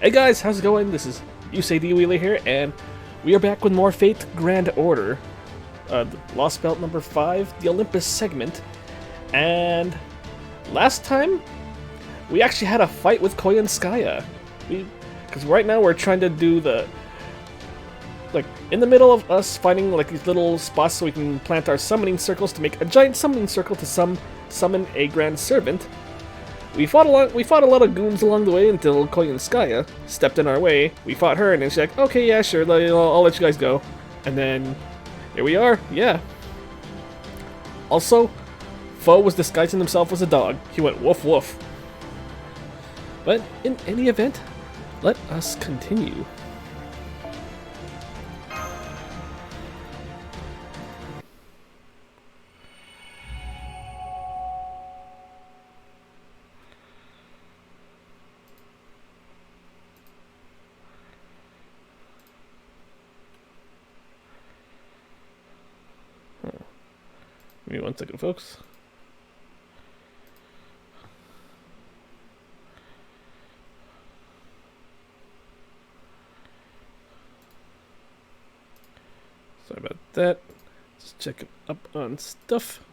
Hey guys, how's it going? This is Yusei Wheeler here, and we are back with more Fate Grand Order. Lostbelt number 5, the Olympus segment. And last time, we actually had a fight with Koyanskaya. Because right now we're trying to do the... Like, in the middle of us finding like these little spots so we can plant our summoning circles to make a giant summoning circle to summon a Grand Servant. We fought a lot of goons along the way until Koyanskaya stepped in our way. We fought her, and then she's like, okay, yeah, sure, I'll let you guys go. And then, here we are, yeah. Also, Foe was disguising himself as a dog. He went woof woof. But, in any event, let us continue. Give me 1 second, folks. Sorry about that. Just checking up on stuff.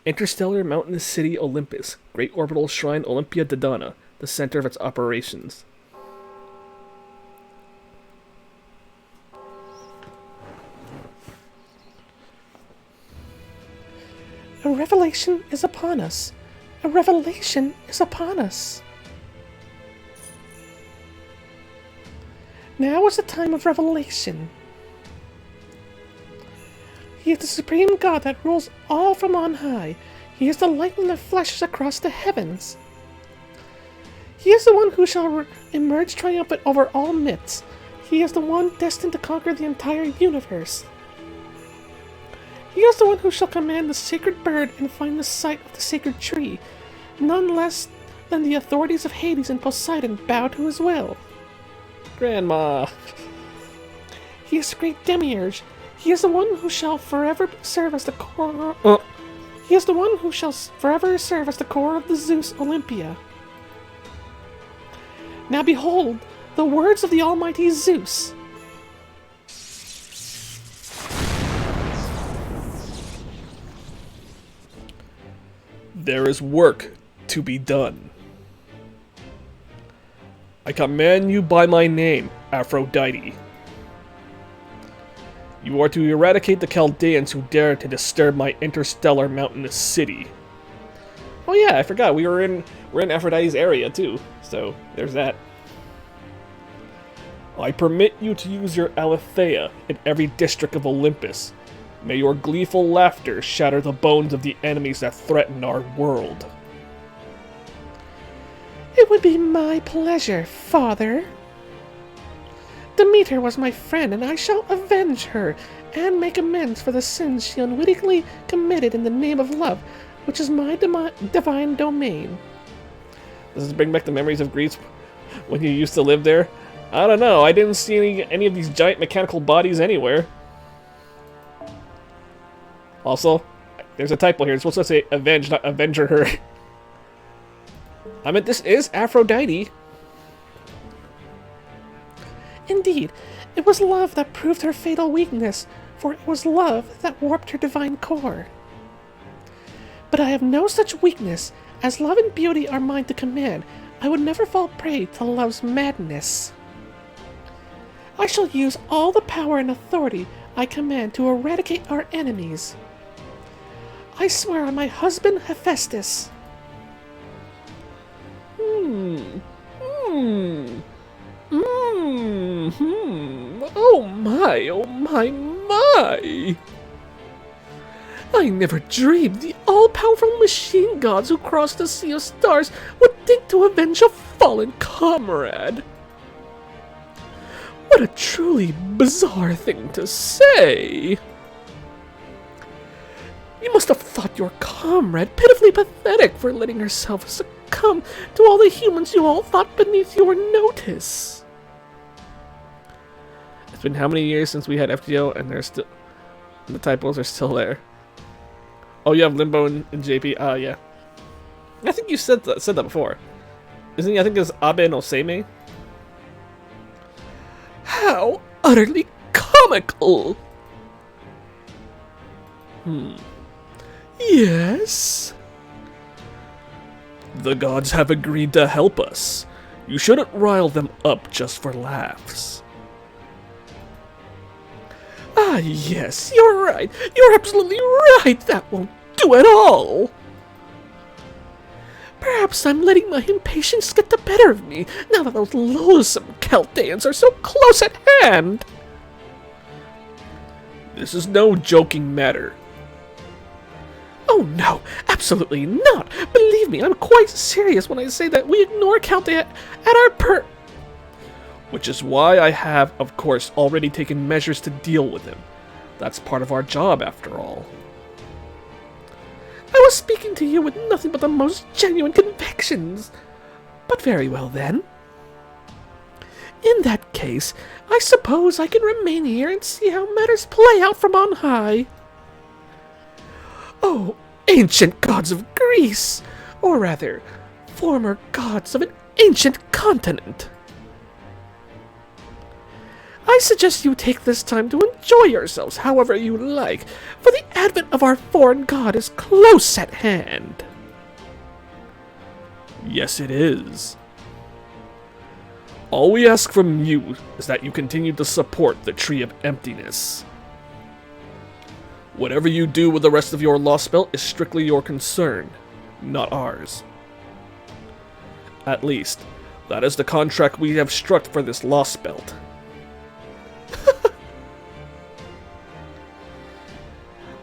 Interstellar Mountainous City Olympus. Great Orbital Shrine Olympia Dodana. The center of its operations. A revelation is upon us. A revelation is upon us. Now is the time of revelation. He is the supreme God that rules all from on high. He is the lightning that flashes across the heavens. He is the one who shall emerge triumphant over all myths. He is the one destined to conquer the entire universe. He is the one who shall command the sacred bird and find the site of the sacred tree. None less than the authorities of Hades and Poseidon bow to his will. Grandma! He is the great Demiurge. He is the one who shall forever serve as the core... He is the one who shall forever serve as the core of the Zeus Olympia. Now behold, the words of the almighty Zeus. There is work to be done. I command you by my name, Aphrodite. You are to eradicate the Chaldeans who dare to disturb my interstellar mountainous city. Oh yeah, I forgot, we're in Aphrodite's area too, so there's that. I permit you to use your Aletheia in every district of Olympus. May your gleeful laughter shatter the bones of the enemies that threaten our world. It would be my pleasure, Father. Demeter was my friend, and I shall avenge her and make amends for the sins she unwittingly committed in the name of love, which is my divine domain. Does this bring back the memories of Greece when you used to live there? I don't know, I didn't see any of these giant mechanical bodies anywhere. Also, there's a typo here. It's supposed to say avenge, not avenger her. I mean, this is Aphrodite. Indeed, it was love that proved her fatal weakness, for it was love that warped her divine core. But I have no such weakness, as love and beauty are mine to command. I would never fall prey to love's madness. I shall use all the power and authority I command to eradicate our enemies. I swear on my husband Hephaestus. Oh my, my! I never dreamed the all-powerful machine gods who crossed the sea of stars would think to avenge a fallen comrade. What a truly bizarre thing to say! You must have thought your comrade pitifully pathetic for letting herself succumb to all the humans you all thought beneath your notice. It's been how many years since we had FGO, and the typos are still there. Oh, you have Limbo and JP. Yeah. I think you said that before. Isn't he? I think it's Abe no Seimei. How utterly comical! Yes? The gods have agreed to help us. You shouldn't rile them up just for laughs. Ah, yes, you're right. You're absolutely right. That won't do at all. Perhaps I'm letting my impatience get the better of me, now that those loathsome Chaldeans are so close at hand. This is no joking matter. Oh no, absolutely not. Believe me, I'm quite serious when I say that we ignore Chaldea at our Which is why I have, of course, already taken measures to deal with him. That's part of our job, after all. I was speaking to you with nothing but the most genuine convictions. But very well then. In that case, I suppose I can remain here and see how matters play out from on high. Oh, ancient gods of Greece! Or rather, former gods of an ancient continent. I suggest you take this time to enjoy yourselves however you like, for the advent of our foreign god is close at hand. Yes, it is. All we ask from you is that you continue to support the Tree of Emptiness. Whatever you do with the rest of your Lostbelt is strictly your concern, not ours. At least, that is the contract we have struck for this Lostbelt.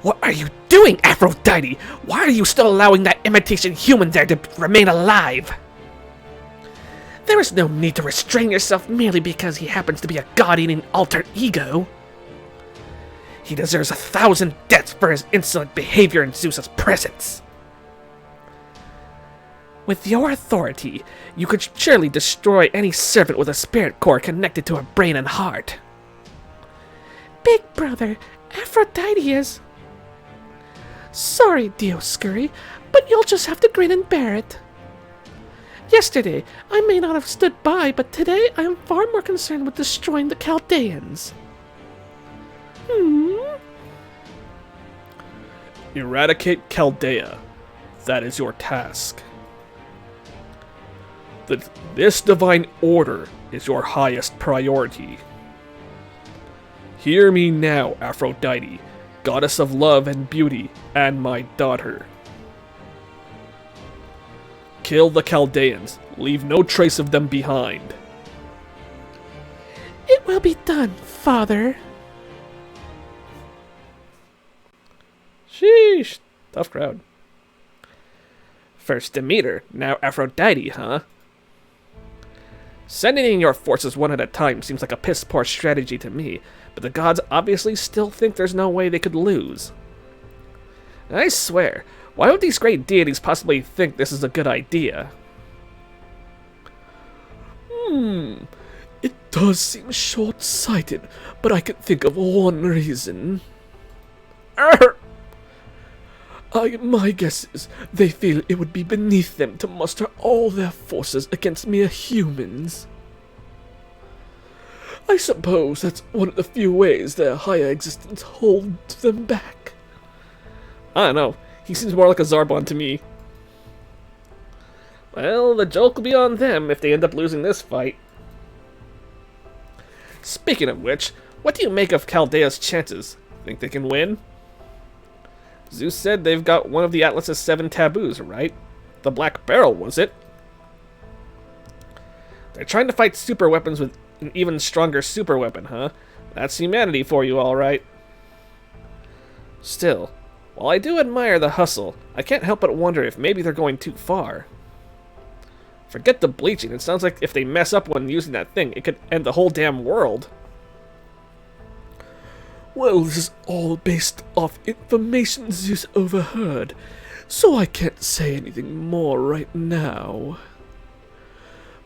What are you doing, Aphrodite? Why are you still allowing that imitation human there to remain alive? There is no need to restrain yourself merely because he happens to be a god-eating alter ego. He deserves 1,000 deaths for his insolent behavior in Zeus's presence. With your authority, you could surely destroy any servant with a spirit core connected to a brain and heart. Big brother, Aphrodite is... Sorry, Dioscuri, but you'll just have to grin and bear it. Yesterday, I may not have stood by, but today I am far more concerned with destroying the Chaldeans. Eradicate Chaldea. That is your task. This divine order is your highest priority. Hear me now, Aphrodite, goddess of love and beauty, and my daughter. Kill the Chaldeans. Leave no trace of them behind. It will be done, father. Sheesh. Tough crowd. First Demeter, now Aphrodite, huh? Sending in your forces one at a time seems like a piss-poor strategy to me, but the gods obviously still think there's no way they could lose. I swear, why would these great deities possibly think this is a good idea? It does seem short-sighted, but I can think of one reason. My guess is they feel it would be beneath them to muster all their forces against mere humans. I suppose that's one of the few ways their higher existence holds them back. I don't know. He seems more like a Zarbon to me. Well, the joke will be on them if they end up losing this fight. Speaking of which, what do you make of Chaldea's chances? Think they can win? Zeus said they've got one of the Atlas's 7 taboos, right? The Black Barrel, was it? They're trying to fight super weapons with an even stronger super weapon, huh? That's humanity for you, alright. Still, while I do admire the hustle, I can't help but wonder if maybe they're going too far. Forget the bleaching, it sounds like if they mess up when using that thing, it could end the whole damn world. Well, this is all based off information Zeus overheard, so I can't say anything more right now.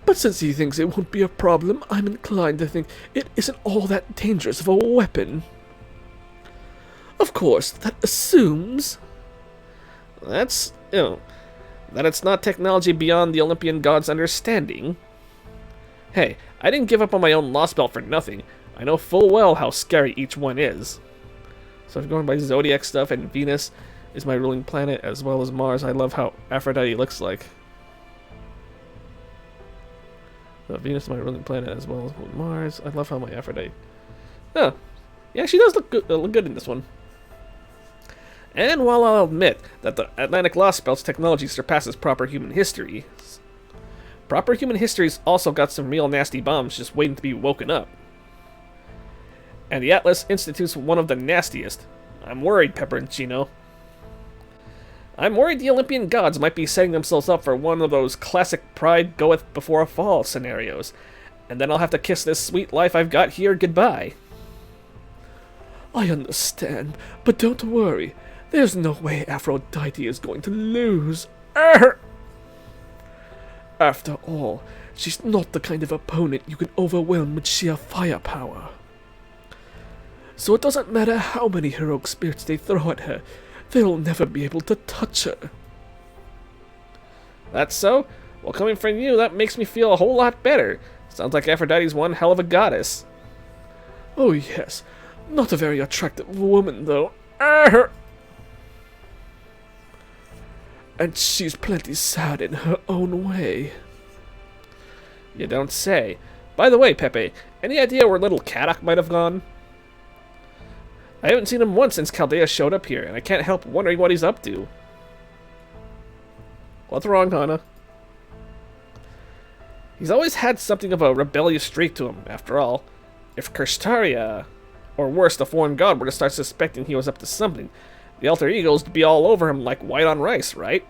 But since he thinks it won't be a problem, I'm inclined to think it isn't all that dangerous of a weapon. Of course, that assumes... That's, That it's not technology beyond the Olympian god's understanding. Hey, I didn't give up on my own Lostbelt for nothing. I know full well how scary each one is. So if you're going by zodiac stuff, and Venus is my ruling planet as well as Mars, I love how Aphrodite looks like. Venus is my ruling planet as well as Mars. I love how my Aphrodite... Oh, yeah, she does look good in this one. And while I'll admit that the Atlantic Lostbelt's technology surpasses proper human history, proper human history's also got some real nasty bombs just waiting to be woken up. And the Atlas Institute's one of the nastiest. I'm worried, Pepperoncino. I'm worried the Olympian gods might be setting themselves up for one of those classic pride goeth before a fall scenarios, and then I'll have to kiss this sweet life I've got here goodbye. I understand, but don't worry. There's no way Aphrodite is going to lose. After all, she's not the kind of opponent you can overwhelm with sheer firepower. So it doesn't matter how many heroic spirits they throw at her, they'll never be able to touch her. That's so? Well, coming from you, that makes me feel a whole lot better. Sounds like Aphrodite's one hell of a goddess. Oh yes, not a very attractive woman though. And she's plenty sad in her own way. You don't say. By the way, Pepe, any idea where little Kadok might have gone? I haven't seen him once since Chaldea showed up here, and I can't help wondering what he's up to. What's wrong, Hana? He's always had something of a rebellious streak to him, after all. If Kirstaria, or worse, the foreign god, were to start suspecting he was up to something, the alter egos would be all over him like white on rice, right?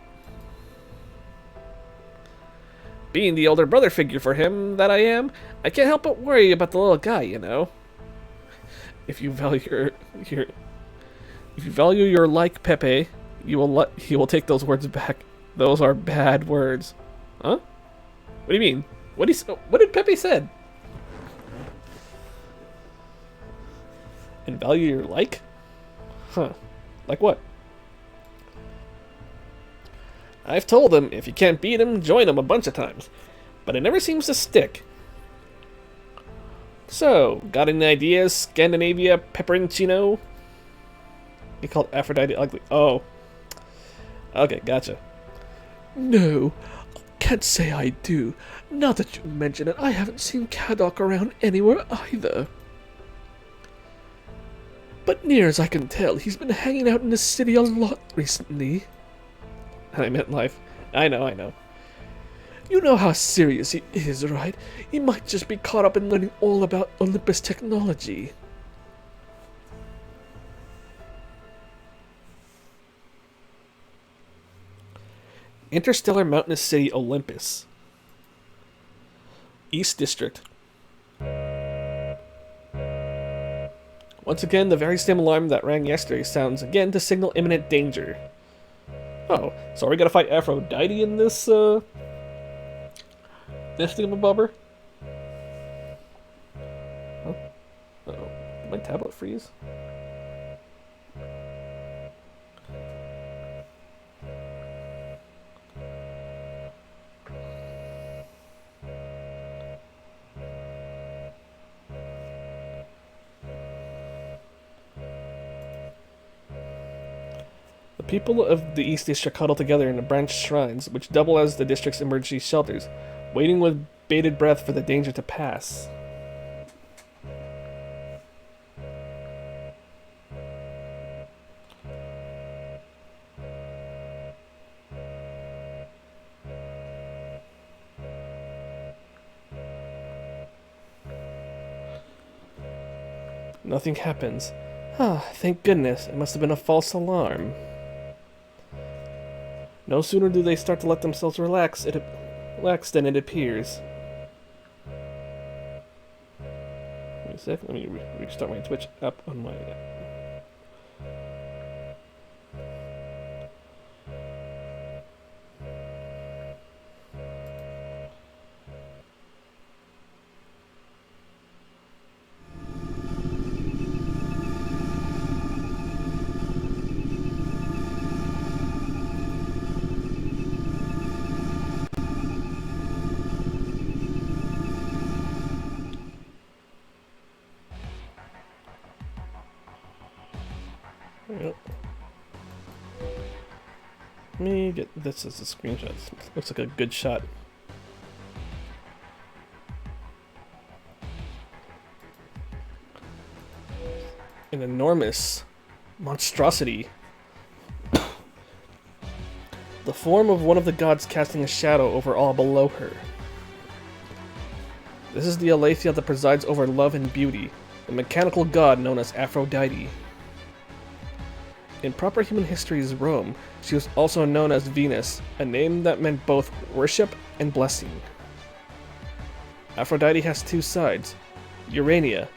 Being the older brother figure for him that I am, I can't help but worry about the little guy, you know. If you value your like Pepe, he will take those words back. Those are bad words. Huh? What do you mean? What did Pepe said? And value your like? Huh. Like what? I've told him if you can't beat him, join him a bunch of times, but it never seems to stick. So, got any ideas, Scandinavia Pepperoncino? He called Aphrodite ugly. Oh. Okay, gotcha. No, can't say I do. Now that you mention it, I haven't seen Kadok around anywhere either. But near as I can tell, he's been hanging out in the city a lot recently. I meant life. I know. You know how serious he is, right? He might just be caught up in learning all about Olympus technology. Interstellar Mountainous City, Olympus. East District. Once again, the very same alarm that rang yesterday sounds again to signal imminent danger. Oh, so are we gonna fight Aphrodite in this, this thingamabobber? Huh? Uh-oh. Did my tablet freeze? The people of the East District huddle together in the branched shrines, which double as the district's emergency shelters, waiting with bated breath for the danger to pass. Nothing happens. Ah, thank goodness. It must have been a false alarm. No sooner do they start to let themselves relax than it appears. Wait a sec, let me restart my Twitch app on my... Let me get this as a screenshot. Looks like a good shot. An enormous monstrosity. The form of one of the gods casting a shadow over all below her. This is the Aletheia that presides over love and beauty, the mechanical god known as Aphrodite. In proper human history's Rome, she was also known as Venus, a name that meant both worship and blessing. Aphrodite has two sides: Urania,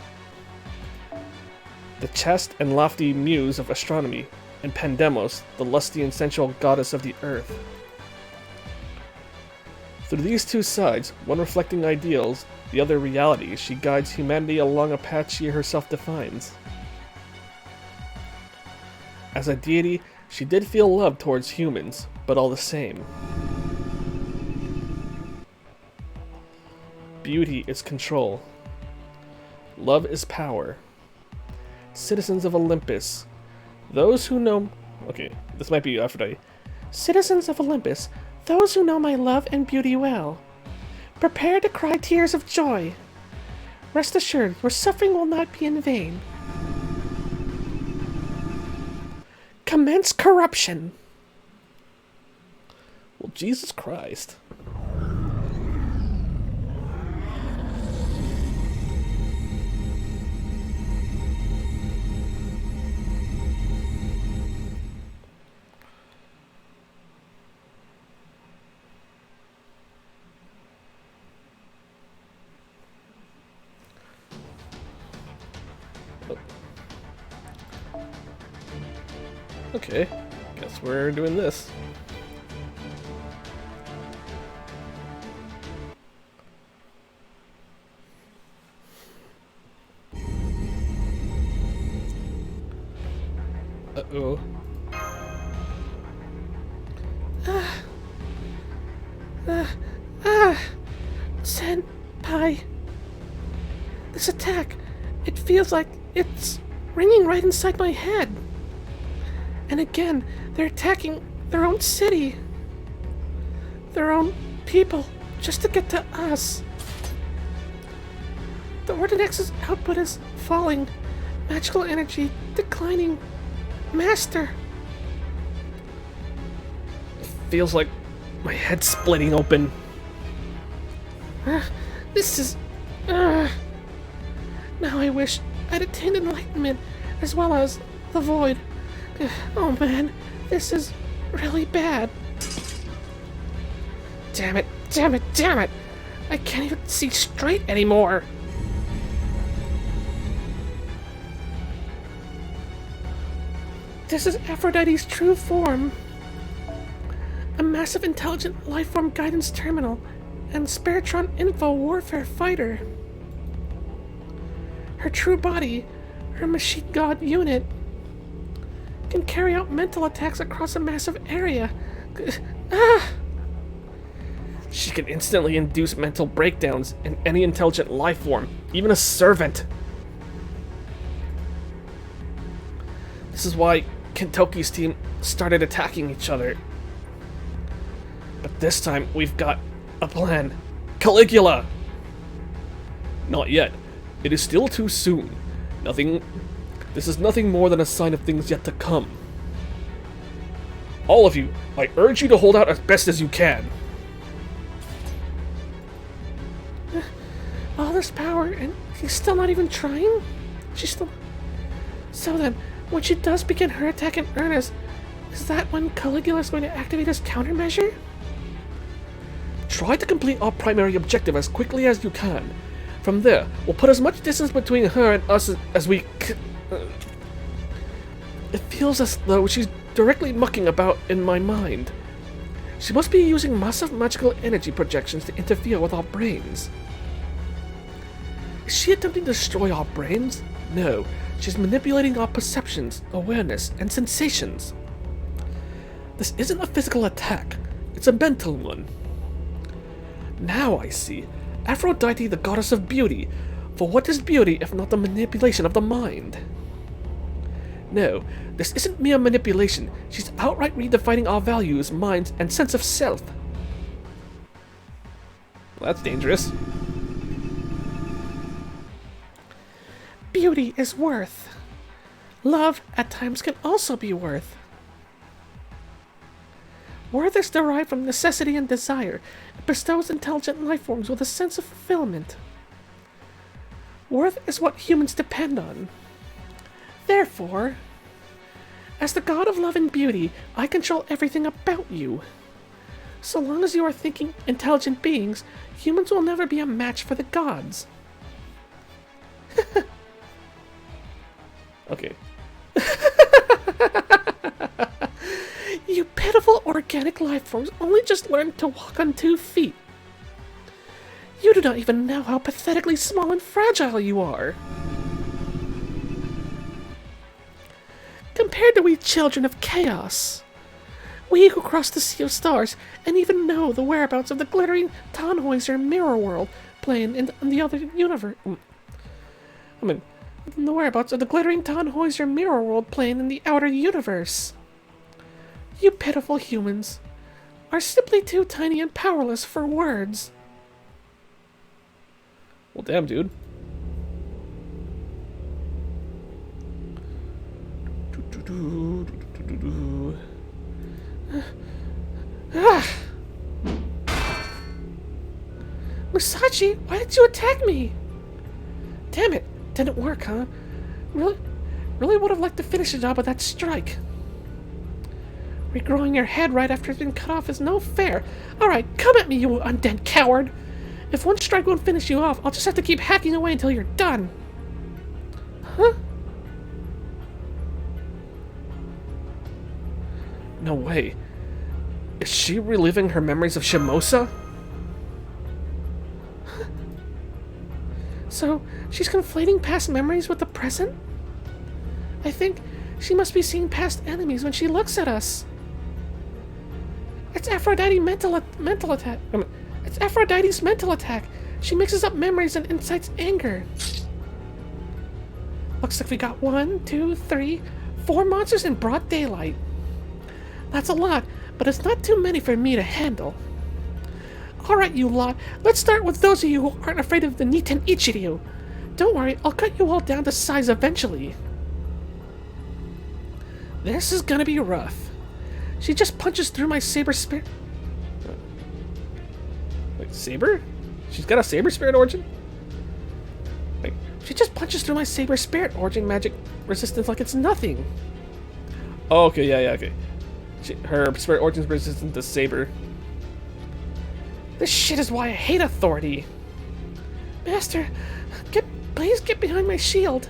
the chaste and lofty muse of astronomy, and Pandemos, the lusty and sensual goddess of the earth. Through these two sides, one reflecting ideals, the other reality, she guides humanity along a path she herself defines. As a deity, she did feel love towards humans, but all the same. Beauty is control. Love is power. Citizens of Olympus, those who know... Okay, this might be Aphrodite. Citizens of Olympus, those who know my love and beauty well, prepare to cry tears of joy. Rest assured, your suffering will not be in vain. Commence corruption. Well, Jesus Christ. Okay, guess we're doing this. Uh-oh. Senpai. This attack, it feels like it's ringing right inside my head. And again, they're attacking their own city. Their own people, just to get to us. The Ordinex's output is falling. Magical energy declining. Master. It feels like my head's splitting open. This is... Now I wish I'd attained enlightenment as well as the void. Oh man, this is really bad. Damn it, damn it, damn it! I can't even see straight anymore! This is Aphrodite's true form. A massive intelligent lifeform guidance terminal and Spiritron info warfare fighter. Her true body, her machine god unit, can carry out mental attacks across a massive area. She can instantly induce mental breakdowns in any intelligent life form, even a servant. This is why Kentoki's team started attacking each other. But this time, we've got a plan. Caligula! Not yet. It is still too soon. This is nothing more than a sign of things yet to come. All of you, I urge you to hold out as best as you can. All this power, and she's still not even trying? She's still... So then, when she does begin her attack in earnest, is that when Caligula's going to activate his countermeasure? Try to complete our primary objective as quickly as you can. From there, we'll put as much distance between her and us as we It feels as though she's directly mucking about in my mind. She must be using massive magical energy projections to interfere with our brains. Is she attempting to destroy our brains? No, she's manipulating our perceptions, awareness, and sensations. This isn't a physical attack, it's a mental one. Now I see. Aphrodite, the goddess of beauty. For what is beauty if not the manipulation of the mind? No, this isn't mere manipulation. She's outright redefining our values, minds, and sense of self. Well, that's dangerous. Beauty is worth. Love, at times, can also be worth. Worth is derived from necessity and desire. It bestows intelligent life forms with a sense of fulfillment. Worth is what humans depend on. Therefore, as the god of love and beauty, I control everything about you. So long as you are thinking, intelligent beings, humans will never be a match for the gods. Okay. You pitiful organic life forms only just learned to walk on 2 feet. You do not even know how pathetically small and fragile you are. Compared to we children of chaos, we who cross the sea of stars and even know the whereabouts of the glittering Tannhäuser mirror world plane in the other universe. The whereabouts of the glittering Tannhäuser mirror world plane in the outer universe. You pitiful humans are simply too tiny and powerless for words. Well, damn, dude. Musashi, why did you attack me? Damn it, didn't work, huh? Really would have liked to finish the job with that strike. Regrowing your head right after it's been cut off is no fair. Alright, come at me, you undead coward! If one strike won't finish you off, I'll just have to keep hacking away until you're done. Huh? No way. Is she reliving her memories of Shimosa? So, she's conflating past memories with the present? I think she must be seeing past enemies when she looks at us. It's Aphrodite mental attack. It's Aphrodite's mental attack. She mixes up memories and incites anger. Looks like we got 1, 2, 3, 4 monsters in broad daylight. That's a lot, but it's not too many for me to handle. Alright, you lot, let's start with those of you who aren't afraid of the Niten Ichiryu. Don't worry, I'll cut you all down to size eventually. This is gonna be rough. She just punches through my saber spirit. Wait, saber? She's got a saber spirit origin? Wait. She just punches through my saber spirit origin magic resistance like it's nothing. Oh, okay, yeah, okay. Her spirit origin is resistant to saber. This shit is why I hate authority. Master, please get behind my shield.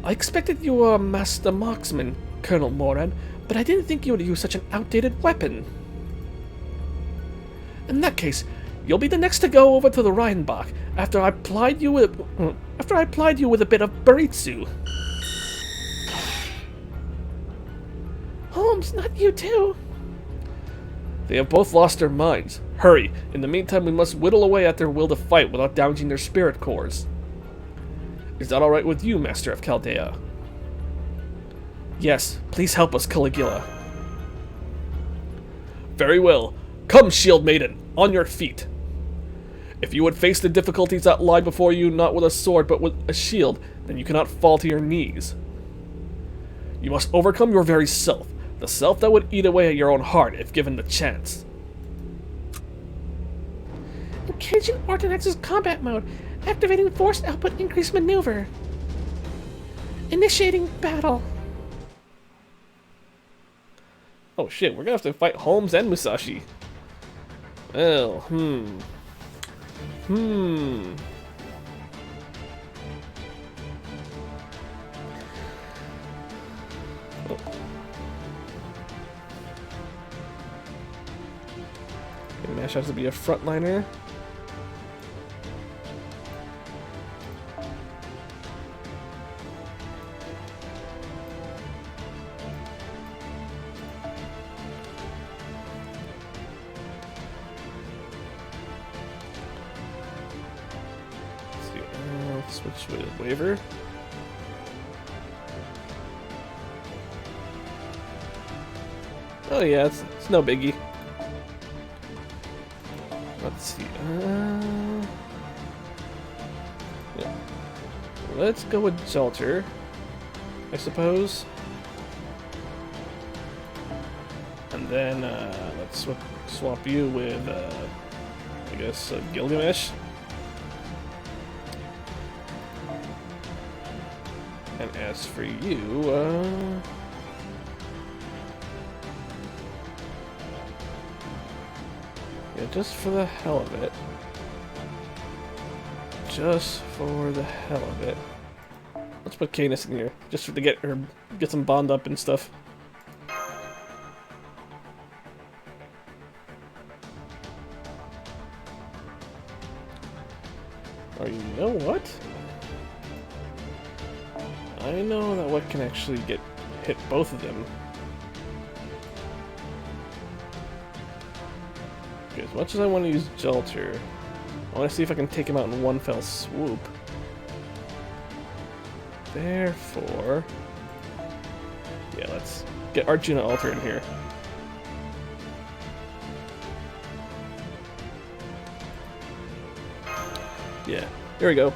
I expected you were a master marksman, Colonel Moran, but I didn't think you would use such an outdated weapon. In that case, you'll be the next to go over to the Rheinbach after I plied you with a bit of Baritsu. Holmes, not you too. They have both lost their minds. Hurry. In the meantime, we must whittle away at their will to fight without damaging their spirit cores. Is that alright with you, Master of Chaldea? Yes, please help us, Caligula. Very well. Come, Shield Maiden, on your feet. If you would face the difficulties that lie before you not with a sword but with a shield, then you cannot fall to your knees. You must overcome your very self, the self that would eat away at your own heart if given the chance. Engaging Ortonex's combat mode. Activating forced output increase maneuver. Initiating battle. Oh shit, we're gonna have to fight Holmes and Musashi. Well, Oh. Okay, Mash has to be a frontliner. Switch with Waver. Oh yeah, it's no biggie. Let's see. Yeah. Let's go with Shelter, I suppose. And then let's swap you with, I guess, Gilgamesh. And as for you, yeah, just for the hell of it. Just for the hell of it. Let's put Canis in here, just to get her, get some bond up and stuff. Or you know what? I know that what can actually hit both of them. Okay, as much as I want to use Jelter, I want to see if I can take him out in one fell swoop. Therefore, yeah, let's get Arjuna Alter in here. Yeah, here we go.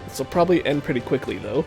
This will probably end pretty quickly, though.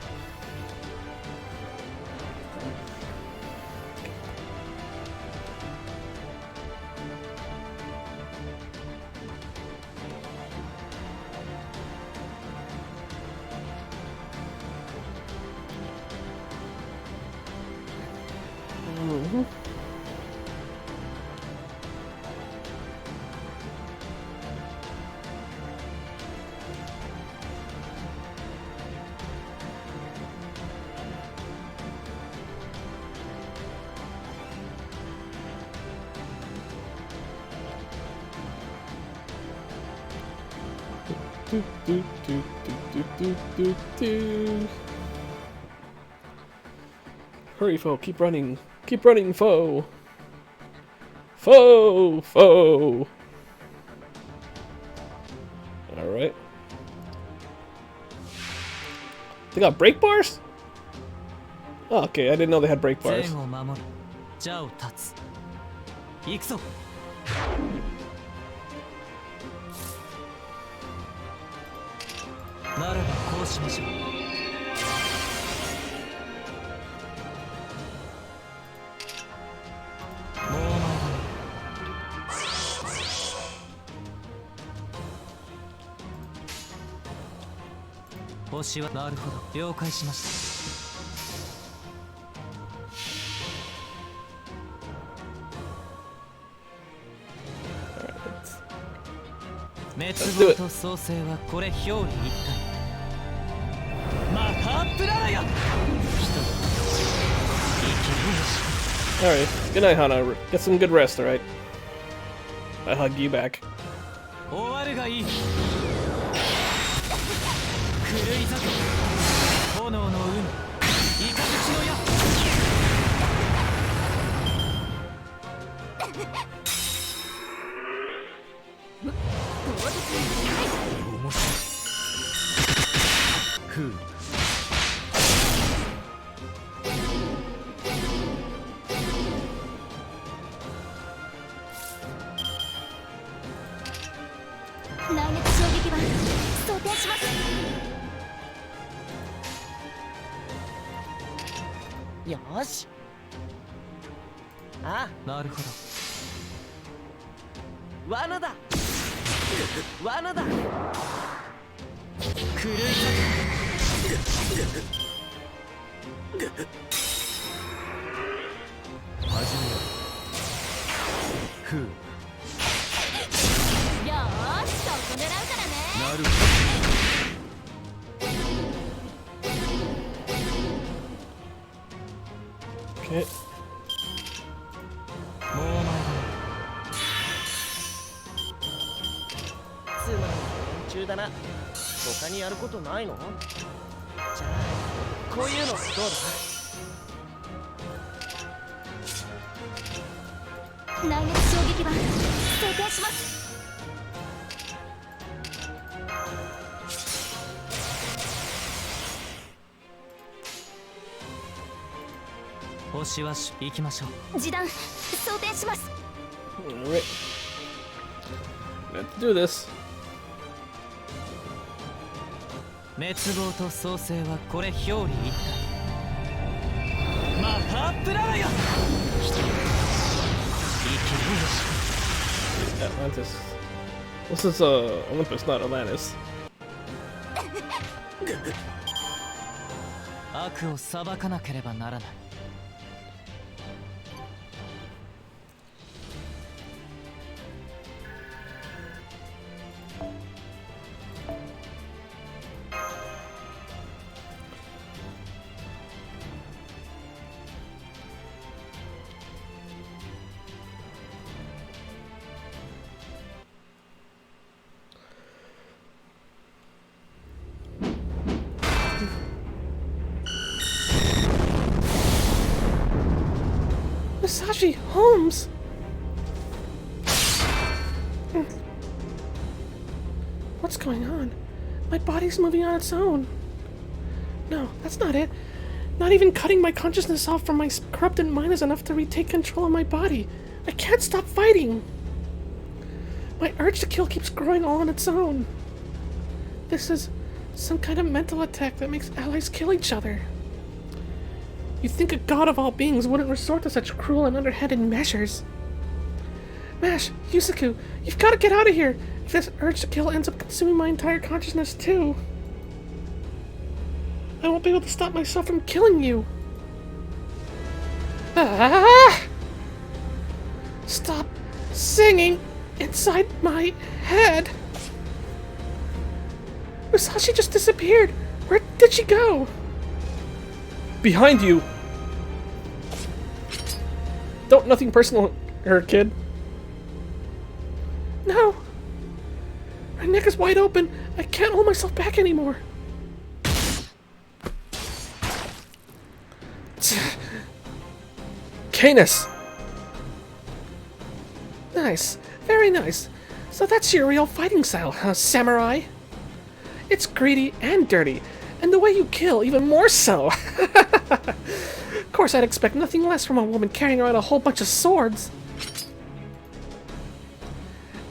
Hurry, foe! Keep running! Keep running, foe! Foe! Foe! Alright. They got break bars? Oh, okay, I didn't know they had break bars. Let's do it. Alright, good night, Hana. Get some good rest, alright? I hug you back. Yosh. Ah, なるほど。罠だ。罠だ。狂い始めよう。ふう。よーし、そこ狙うからね。なるほど。Okay. もうお前だ。つまり連中だな。他にやることないの？じゃあこういうのどうだ？内熱衝撃板装填します。調子はし行きましょう。示談装填します。 Alright. Let's do this. 滅亡と創生はこれ表裏一体。マハプララよ。生きるよ。 Atlantis. This is Olympus, not Atlantis. 悪を裁かなければならない。Musashi, Holmes! What's going on? My body's moving on its own. No, that's not it. Not even cutting my consciousness off from my corrupted mind is enough to retake control of my body. I can't stop fighting. My urge to kill keeps growing all on its own. This is some kind of mental attack that makes allies kill each other. You'd think a god of all beings wouldn't resort to such cruel and underhanded measures. Mash, Yusaku, you've got to get out of here! If this urge to kill ends up consuming my entire consciousness too, I won't be able to stop myself from killing you. Ah! Stop singing inside my head! Musashi just disappeared! Where did she go? Behind you! Don't, nothing personal, her kid. No! My neck is wide open. I can't hold myself back anymore. Canis! Nice. Very nice. So that's your real fighting style, huh, samurai? It's greedy and dirty, and the way you kill even more so. Of course, I'd expect nothing less from a woman carrying around a whole bunch of swords.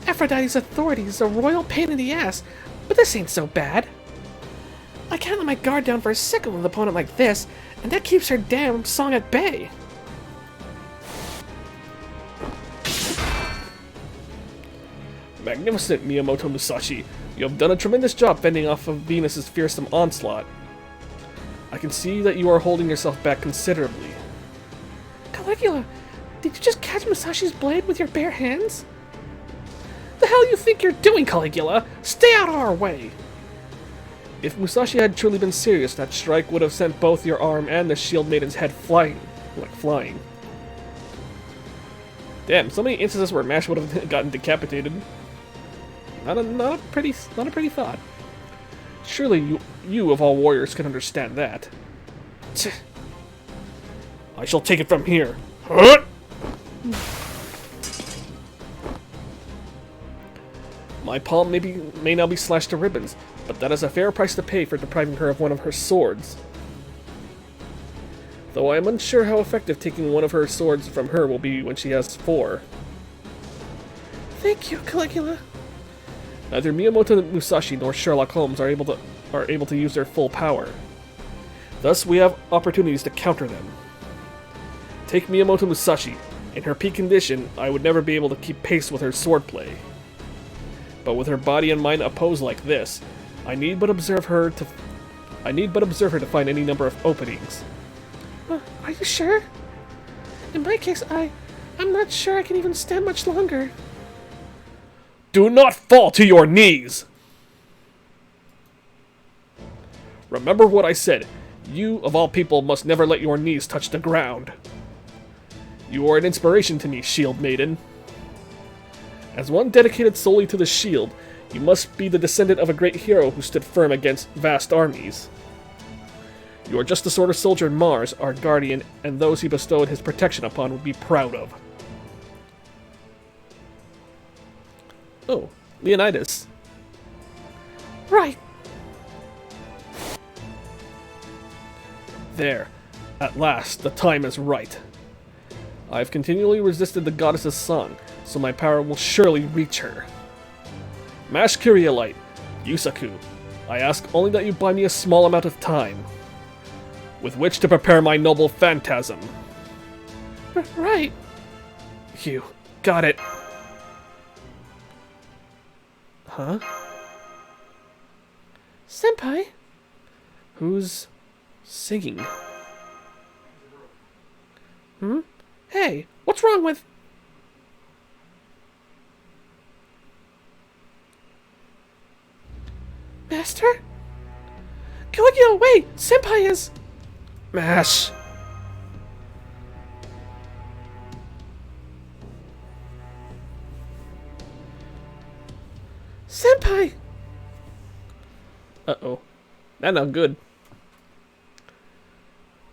Aphrodite's authority is a royal pain in the ass, but this ain't so bad. I can't let my guard down for a second with an opponent like this, and that keeps her damn song at bay. Magnificent, Miyamoto Musashi. You have done a tremendous job fending off of Venus's fearsome onslaught. I can see that you are holding yourself back considerably. Caligula, did you just catch Musashi's blade with your bare hands? The hell you think you're doing, Caligula? Stay out of our way! If Musashi had truly been serious, that strike would have sent both your arm and the Shield Maiden's head flying. Like flying. Damn, so many instances where Mash would have gotten decapitated. Not a pretty thought. Surely you of all warriors can understand that. I shall take it from here. My palm may now be slashed to ribbons, but that is a fair price to pay for depriving her of one of her swords. Though I am unsure how effective taking one of her swords from her will be when she has 4. Thank you, Caligula. Neither Miyamoto Musashi nor Sherlock Holmes are able to use their full power. Thus, we have opportunities to counter them. Take Miyamoto Musashi. In her peak condition, I would never be able to keep pace with her swordplay. But with her body and mind opposed like this, I need but observe her to find any number of openings. Are you sure? In my case, I'm not sure I can even stand much longer. Do not fall to your knees! Remember what I said. You, of all people, must never let your knees touch the ground. You are an inspiration to me, Shield Maiden. As one dedicated solely to the shield, you must be the descendant of a great hero who stood firm against vast armies. You are just the sort of soldier Mars, our guardian, and those he bestowed his protection upon would be proud of. Oh, Leonidas. Right. There. At last, the time is right. I have continually resisted the goddess's song, so my power will surely reach her. Mash Kyrielite, Yusaku, I ask only that you buy me a small amount of time, with which to prepare my noble phantasm. Right. You got it. Huh? Senpai? Who's singing? Hey, what's wrong with... Master? Caligula, wait! Senpai is... Mash! Senpai! Uh-oh. That not good.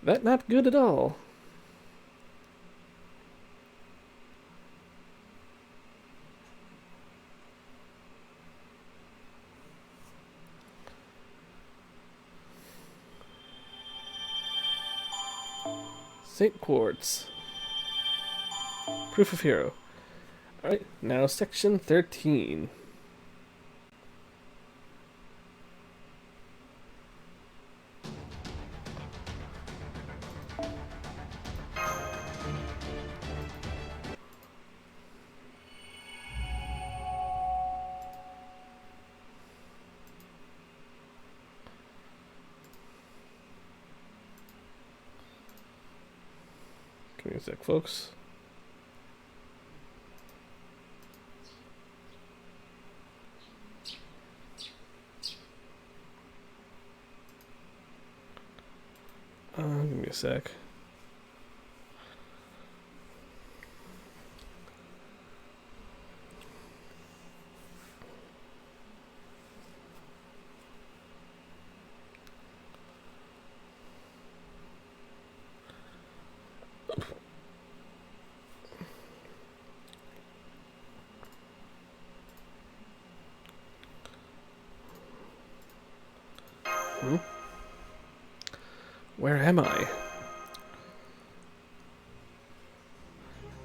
That not good at all. St. Quartz. Proof of Hero. Alright, now section 13. Give me a sec, folks. Give me a sec. Where am I?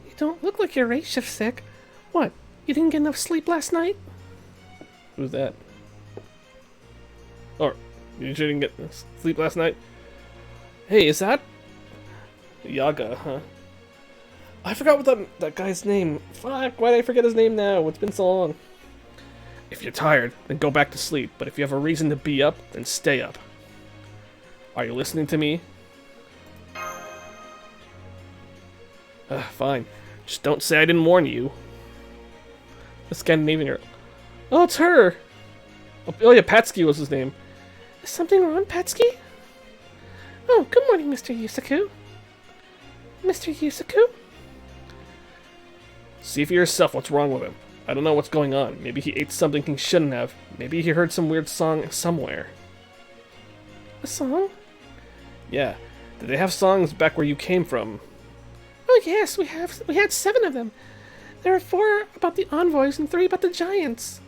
You don't look like you're race shift sick. What, you didn't get enough sleep last night? Who's that? Or, you didn't get sleep last night? Hey, is that Yaga, huh? I forgot what that guy's name. Fuck, why did I forget his name now? It's been so long. If you're tired, then go back to sleep. But if you have a reason to be up, then stay up. Are you listening to me? Fine. Just don't say I didn't warn you. The Scandinavian girl. Oh, it's her! Oh yeah, Patsky was his name. Is something wrong, Patsky? Oh, good morning, Mr. Yusaku. Mr. Yusaku? See for yourself what's wrong with him. I don't know what's going on. Maybe he ate something he shouldn't have. Maybe he heard some weird song somewhere. A song? Yeah. Did they have songs back where you came from? Oh yes, we had 7 of them. There are 4 about the envoys and 3 about the giants.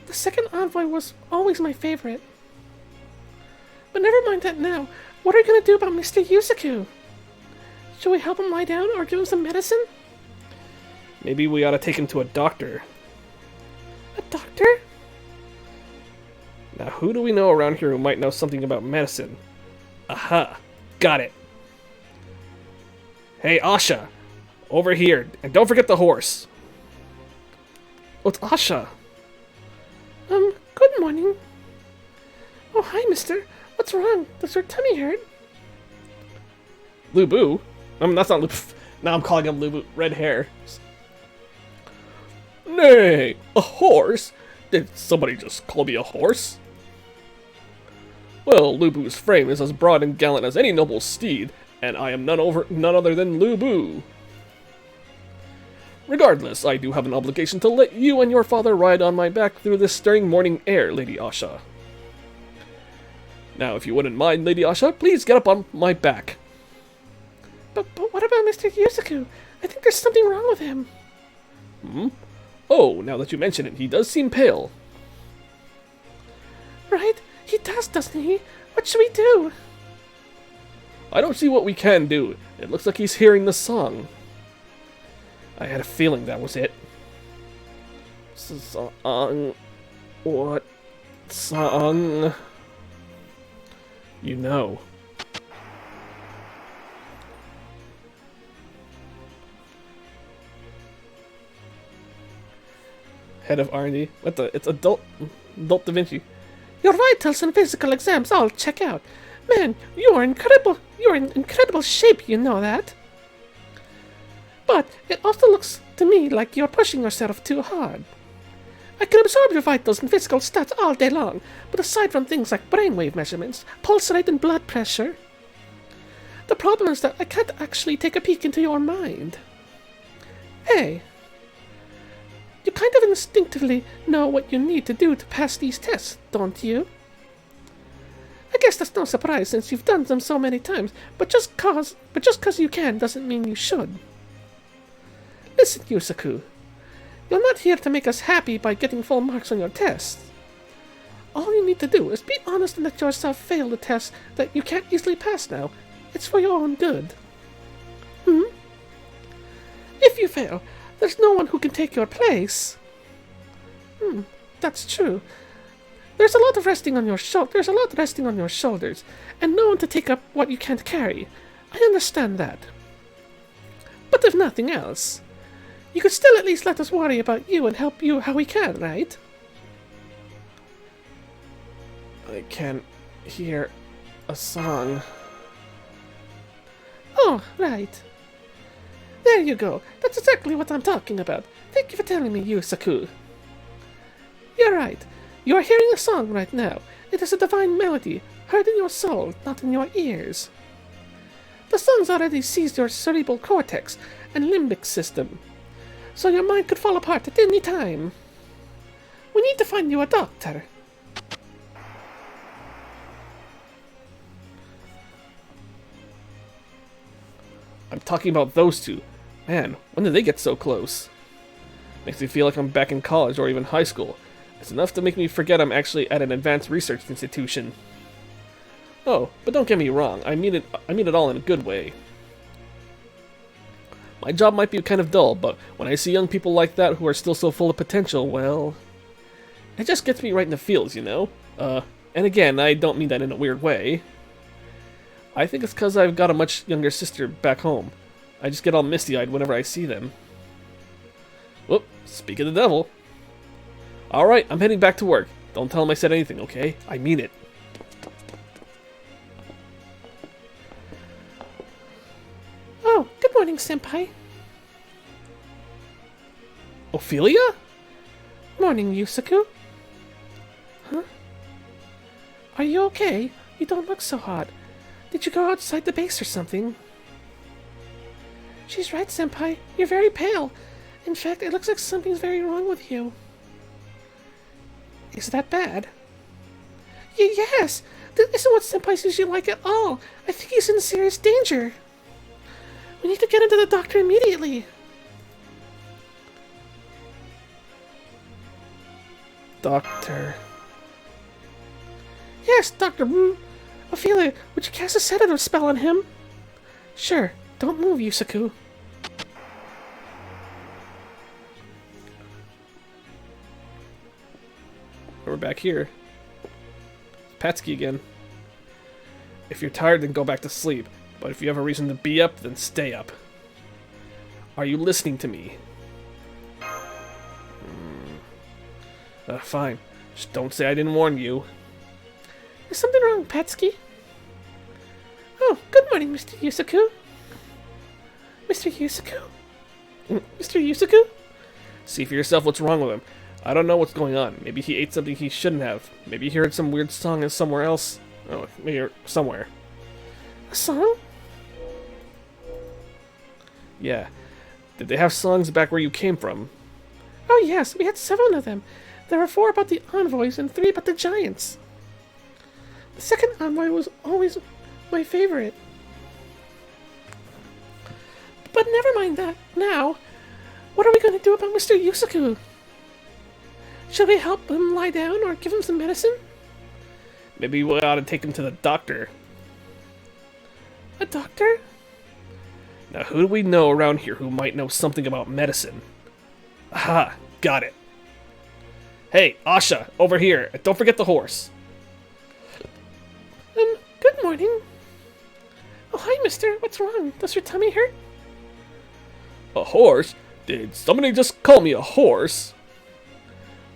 The second envoy was always my favorite. But never mind that now. What are we going to do about Mr. Yusaku? Should we help him lie down or give him some medicine? Maybe we ought to take him to a doctor. A doctor? Now, who do we know around here who might know something about medicine? Aha! Got it! Hey, Asha! Over here, and don't forget the horse! Oh, it's Asha! Good morning. Oh, hi, mister. What's wrong? Does your tummy hurt? Lubu? That's not Lubu. Now I'm calling him Lubu. Red hair. Nay! A horse? Did somebody just call me a horse? Well, Lubu's frame is as broad and gallant as any noble steed, and I am none other than Lubu. Regardless, I do have an obligation to let you and your father ride on my back through this stirring morning air, Lady Asha. Now, if you wouldn't mind, Lady Asha, please get up on my back. But what about Mr. Yusaku? I think there's something wrong with him. Oh, now that you mention it, he does seem pale. Right? He does, doesn't he? What should we do? I don't see what we can do. It looks like he's hearing the song. I had a feeling that was it. Song. What song? You know. Head of R&D. What the? It's Adult Da Vinci. Your vitals and physical exams all check out. Man, you're incredible. You're in incredible shape, you know that. But it also looks to me like you're pushing yourself too hard. I can absorb your vitals and physical stats all day long, but aside from things like brainwave measurements, pulse rate, and blood pressure, the problem is that I can't actually take a peek into your mind. Hey, you kind of instinctively know what you need to do to pass these tests, don't you? I guess that's no surprise since you've done them so many times, but just cause you can doesn't mean you should. Listen, Yusaku. You're not here to make us happy by getting full marks on your tests. All you need to do is be honest and let yourself fail the test that you can't easily pass now. It's for your own good. If you fail, there's no one who can take your place. That's true. There's a lot resting on your shoulders, and no one to take up what you can't carry. I understand that. But if nothing else, you could still at least let us worry about you and help you how we can, right? I can hear a song. Oh, right. There you go. That's exactly what I'm talking about. Thank you for telling me, Yusaku. You're right. You are hearing a song right now. It is a divine melody, heard in your soul, not in your ears. The song's already seized your cerebral cortex and limbic system, so your mind could fall apart at any time. We need to find you a doctor. I'm talking about those two. Man, when did they get so close? Makes me feel like I'm back in college or even high school. It's enough to make me forget I'm actually at an advanced research institution. Oh, but don't get me wrong, I mean it all in a good way. My job might be kind of dull, but when I see young people like that who are still so full of potential, well, it just gets me right in the feels, you know? And again, I don't mean that in a weird way. I think it's because I've got a much younger sister back home. I just get all misty-eyed whenever I see them. Whoop, speak of the devil. Alright, I'm heading back to work. Don't tell him I said anything, okay? I mean it. Oh, good morning, Senpai. Ophelia? Morning, Yusaku. Huh? Are you okay? You don't look so hot. Did you go outside the base or something? She's right, Senpai. You're very pale. In fact, it looks like something's very wrong with you. Is that bad? Yes! This isn't what Senpai's usually like at all. I think he's in serious danger. We need to get him to the doctor immediately. Doctor. Yes, Dr. Ophelia, would you cast a sedative spell on him? Sure. Don't move, Yusaku. We're back here. Patsky again. If you're tired, then go back to sleep. But if you have a reason to be up, then stay up. Are you listening to me? Fine. Just don't say I didn't warn you. Is something wrong, Patsky? Oh, good morning, Mr. Yusaku. Mr. Yusaku? Mr. Yusaku? See for yourself what's wrong with him. I don't know what's going on. Maybe he ate something he shouldn't have. Maybe he heard some weird song somewhere else. Oh, maybe somewhere. A song? Yeah. Did they have songs back where you came from? Oh yes, we had 7 of them. There were 4 about the envoys and 3 about the giants. The second envoy was always my favorite. But never mind that. Now, what are we going to do about Mr. Yusaku? Should we help him lie down or give him some medicine? Maybe we ought to take him to the doctor. A doctor? Now, who do we know around here who might know something about medicine? Aha, got it. Hey, Asha, over here. And don't forget the horse. Good morning. Oh, hi, mister. What's wrong? Does your tummy hurt? A horse? Did somebody just call me a horse?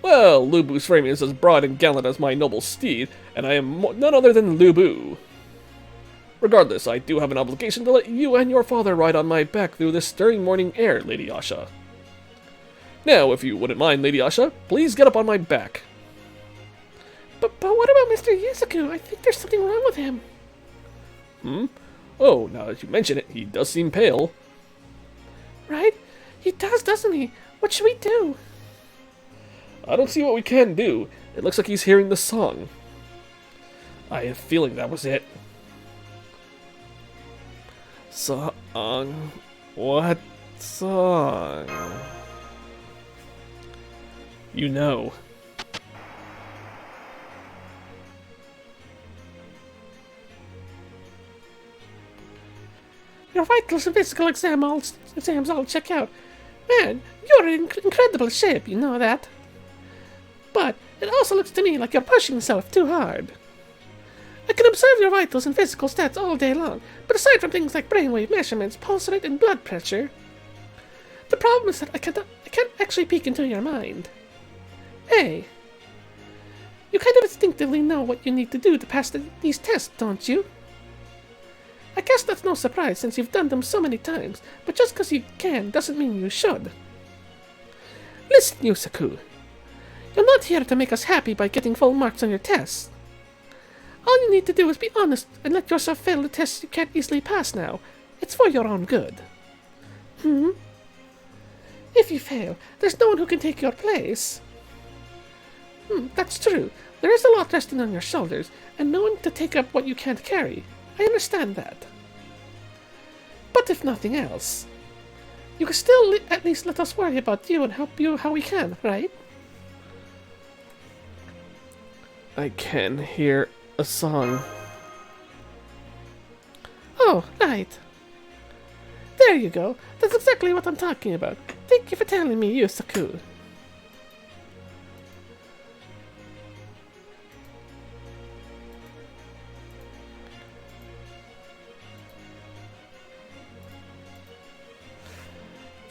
Well, Lubu's frame is as broad and gallant as my noble steed, and I am none other than Lubu. Regardless, I do have an obligation to let you and your father ride on my back through this stirring morning air, Lady Asha. Now, if you wouldn't mind, Lady Asha, please get up on my back. But what about Mr. Yusaku? I think there's something wrong with him. Oh, now that you mention it, he does seem pale. Right? He does, doesn't he? What should we do? I don't see what we can do. It looks like he's hearing the song. I have a feeling that was it. Song? What song? You know. Your vitals and physical exams all check out. Man, you're in incredible shape, you know that. But it also looks to me like you're pushing yourself too hard. I can observe your vitals and physical stats all day long, but aside from things like brainwave measurements, pulse rate, and blood pressure, the problem is that I can't actually peek into your mind. Hey, you kind of instinctively know what you need to do to pass these tests, don't you? I guess that's no surprise since you've done them so many times, but just because you can doesn't mean you should. Listen, Yusaku. You're not here to make us happy by getting full marks on your tests. All you need to do is be honest and let yourself fail the tests you can't easily pass now. It's for your own good. If you fail, there's no one who can take your place. That's true. There is a lot resting on your shoulders, and no one to take up what you can't carry. I understand that. But if nothing else, you can still at least let us worry about you and help you how we can, right? I can hear a song. Oh, right. There you go. That's exactly what I'm talking about. Thank you for telling me, Yusaku.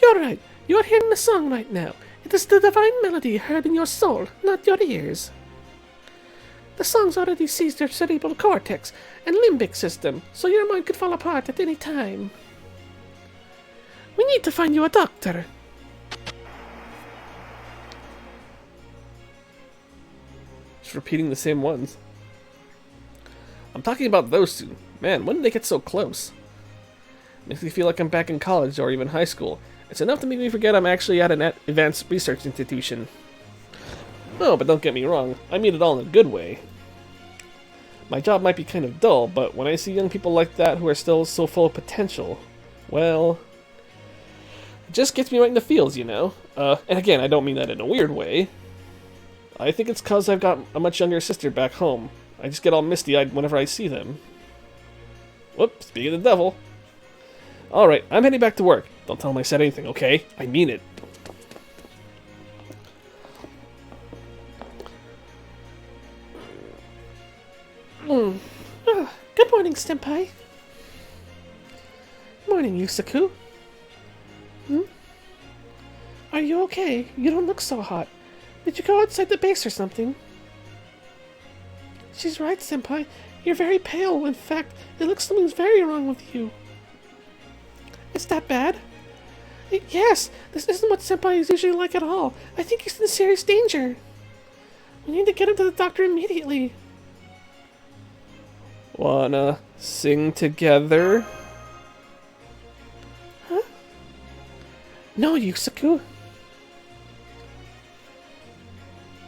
You're right. You're hearing the song right now. It is the divine melody heard in your soul, not your ears. The song's already seized your cerebral cortex and limbic system, so your mind could fall apart at any time. We need to find you a doctor. Just repeating the same ones. I'm talking about those two. Man, when did they get so close? Makes me feel like I'm back in college or even high school. It's enough to make me forget I'm actually at an advanced research institution. No, but don't get me wrong, I mean it all in a good way. My job might be kind of dull, but when I see young people like that who are still so full of potential, well, it just gets me right in the feels, you know? And again, I don't mean that in a weird way. I think it's cause I've got a much younger sister back home. I just get all misty-eyed whenever I see them. Whoops, speaking of the devil. Alright, I'm heading back to work. Don't tell him I said anything, okay? I mean it. Good morning, Senpai. Morning, Yusaku. Are you okay? You don't look so hot. Did you go outside the base or something? She's right, Senpai. You're very pale. In fact, it looks something's very wrong with you. Is that bad? Yes, this isn't what Senpai is usually like at all. I think he's in serious danger. We need to get him to the doctor immediately. Wanna sing together? Huh? No, Yusaku.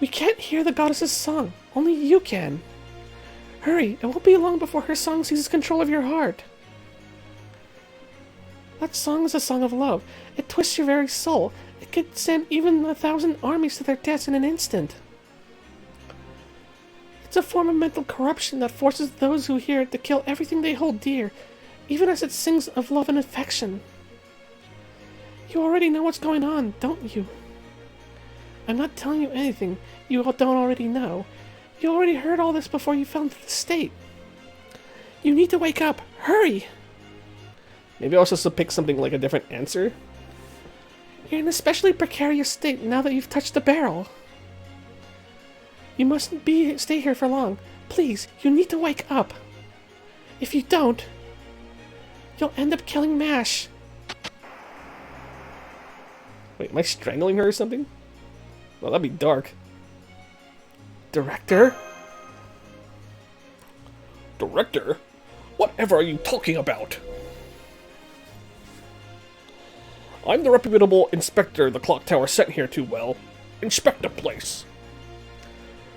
We can't hear the goddess's song. Only you can. Hurry, it won't be long before her song seizes control of your heart. That song is a song of love. It twists your very soul. It could send even 1,000 armies to their deaths in an instant. It's a form of mental corruption that forces those who hear it to kill everything they hold dear, even as it sings of love and affection. You already know what's going on, don't you? I'm not telling you anything you don't already know. You already heard all this before you fell into the state. You need to wake up. Hurry! Maybe I was supposed to pick something like a different answer? You're in an especially precarious state now that you've touched the barrel. You mustn't stay here for long. Please, you need to wake up. If you don't, you'll end up killing Mash. Wait, am I strangling her or something? Well, that'd be dark. Director? Director? Whatever are you talking about? I'm the reputable inspector the clock tower sent here to, well. Inspect the place.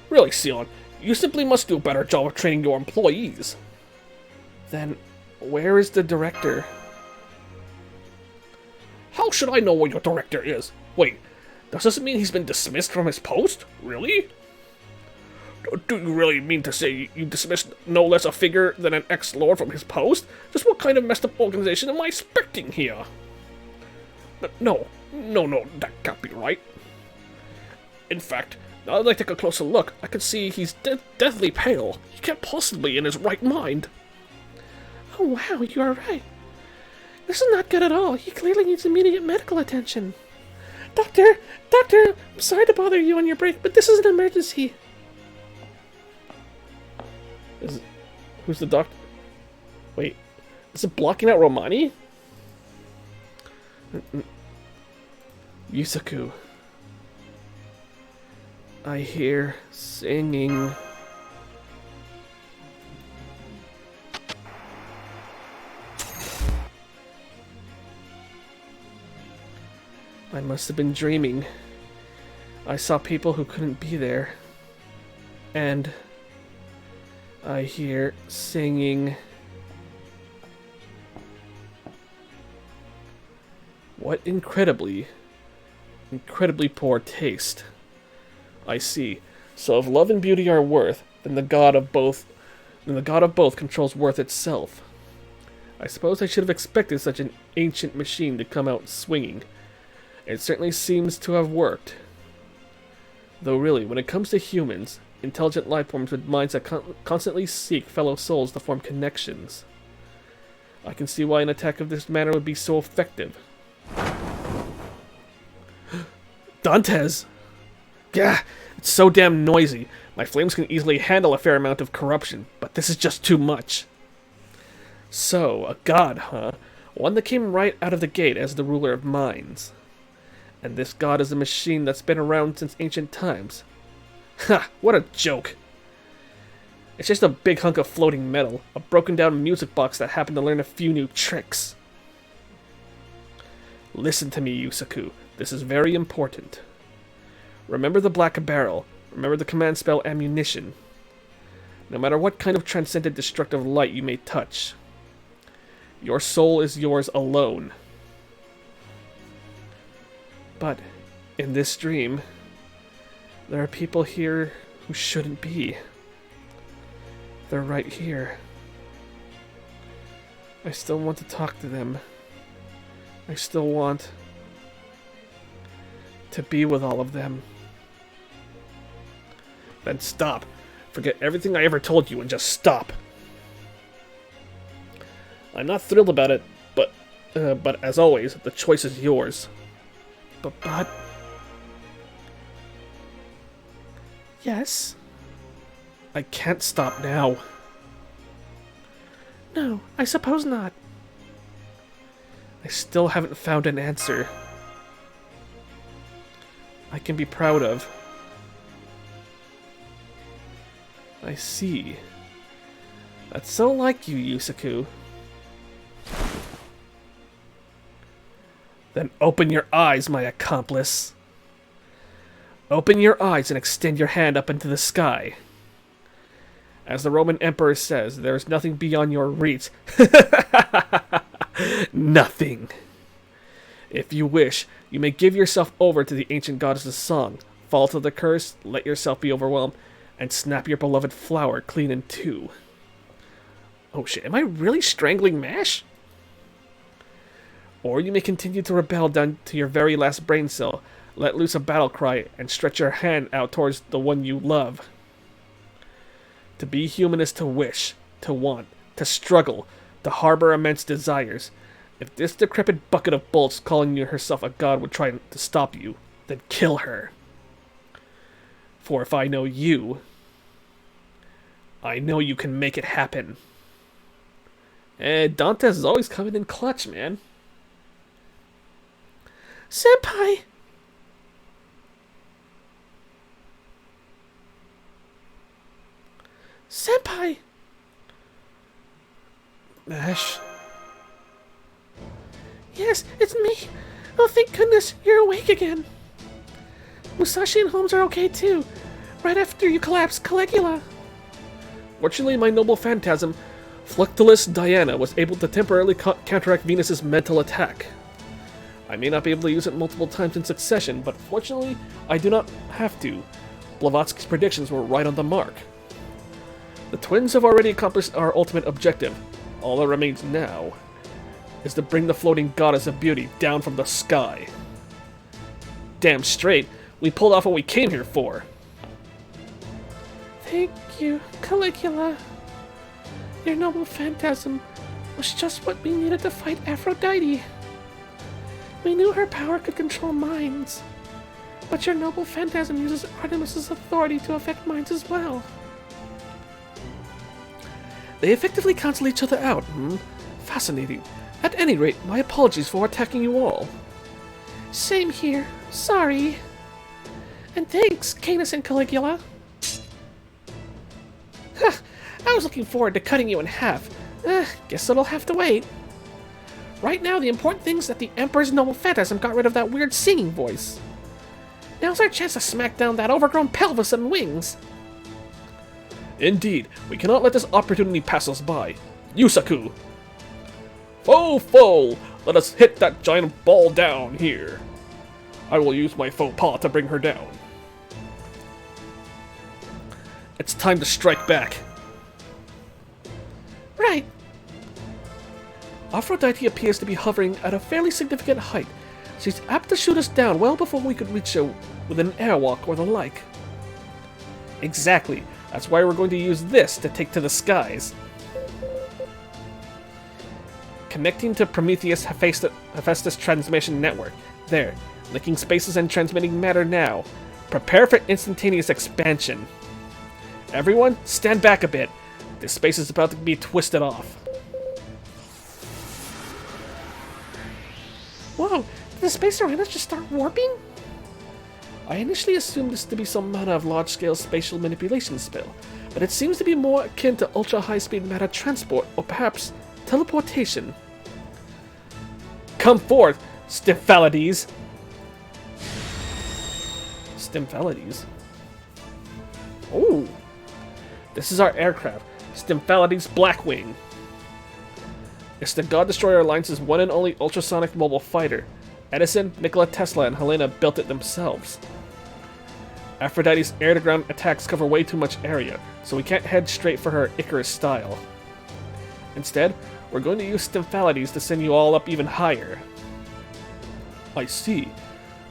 Really, Sion, you simply must do a better job of training your employees. Then, where is the director? How should I know where your director is? Wait, does this mean he's been dismissed from his post? Really? Do you really mean to say you dismissed no less a figure than an ex-lord from his post? Just what kind of messed up organization am I expecting here? No, that can't be right. In fact, now that I take a closer look, I can see he's deathly pale. He can't possibly be in his right mind. Oh wow, you are right. This is not good at all. He clearly needs immediate medical attention. Doctor, I'm sorry to bother you on your break, but this is an emergency. Who's the doctor? Wait, is it blocking out Romani? Yusaku. I hear singing. I must have been dreaming. I saw people who couldn't be there. And I hear singing. What incredibly poor taste. I see. So if love and beauty are worth, then the god of both controls worth itself. I suppose I should have expected such an ancient machine to come out swinging. It certainly seems to have worked. Though really, when it comes to humans, intelligent life forms with minds that constantly seek fellow souls to form connections, I can see why an attack of this manner would be so effective. Dantes! Gah! It's so damn noisy. My flames can easily handle a fair amount of corruption, but this is just too much. So, a god, huh? One that came right out of the gate as the ruler of minds. And this god is a machine that's been around since ancient times. Ha! What a joke! It's just a big hunk of floating metal, a broken down music box that happened to learn a few new tricks. Listen to me, Yusaku. This is very important. Remember the black barrel. Remember the command spell ammunition. No matter what kind of transcendent destructive light you may touch, your soul is yours alone. But in this dream, there are people here who shouldn't be. They're right here. I still want to talk to them. I still want to be with all of them. Then stop. Forget everything I ever told you and just stop. I'm not thrilled about it, but as always, the choice is yours. But... Yes? I can't stop now. No, I suppose not. I still haven't found an answer I can be proud of. I see. That's so like you, Yusaku. Then open your eyes, my accomplice. Open your eyes and extend your hand up into the sky. As the Roman Emperor says, there is nothing beyond your reach. Nothing. If you wish, you may give yourself over to the ancient goddess's song, fall to the curse, let yourself be overwhelmed, and snap your beloved flower clean in two. Oh shit, am I really strangling MASH? Or you may continue to rebel down to your very last brain cell, let loose a battle cry, and stretch your hand out towards the one you love. To be human is to wish, to want, to struggle, to harbor immense desires. If this decrepit bucket of bolts calling herself a god would try to stop you, then kill her. For if I know you, I know you can make it happen. And Dantes is always coming in clutch, man. Senpai! Senpai! MASH? Yes, it's me. Oh, thank goodness, you're awake again. Musashi and Holmes are okay too. Right after you collapsed Caligula. Fortunately, my noble phantasm, Fluctulus Diana, was able to temporarily counteract Venus's mental attack. I may not be able to use it multiple times in succession, but fortunately, I do not have to. Blavatsky's predictions were right on the mark. The twins have already accomplished our ultimate objective. All that remains now is to bring the floating goddess of beauty down from the sky. Damn straight, we pulled off what we came here for. Thank you, Caligula. Your noble phantasm was just what we needed to fight Aphrodite. We knew her power could control minds, but your noble phantasm uses Artemis's authority to affect minds as well. They effectively cancel each other out, Fascinating. At any rate, my apologies for attacking you all. Same here. Sorry. And thanks, Canis and Caligula. I was looking forward to cutting you in half. Guess it'll have to wait. Right now, the important thing is that the Emperor's noble phantasm got rid of that weird singing voice. Now's our chance to smack down that overgrown pelvis and wings. Indeed, we cannot let this opportunity pass us by. Yusaku! Foe! Let us hit that giant ball down here. I will use my faux pas to bring her down. It's time to strike back. Right. Aphrodite appears to be hovering at a fairly significant height. She's apt to shoot us down well before we could reach her with an airwalk or the like. Exactly. That's why we're going to use this to take to the skies. Connecting to Prometheus Hephaestus transmission network. There. Linking spaces and transmitting matter now. Prepare for instantaneous expansion. Everyone, stand back a bit. This space is about to be twisted off. Whoa, did the space around us just start warping? I initially assumed this to be some manner of large-scale spatial manipulation spell, but it seems to be more akin to ultra-high-speed matter transport, or perhaps teleportation. Come forth, Stymphalides! Stymphalides? Oh! This is our aircraft, Stymphalides Blackwing. It's the God Destroyer Alliance's one and only ultrasonic mobile fighter. Edison, Nikola Tesla, and Helena built it themselves. Aphrodite's air-to-ground attacks cover way too much area, so we can't head straight for her Icarus style. Instead, we're going to use Stymphalides to send you all up even higher. I see.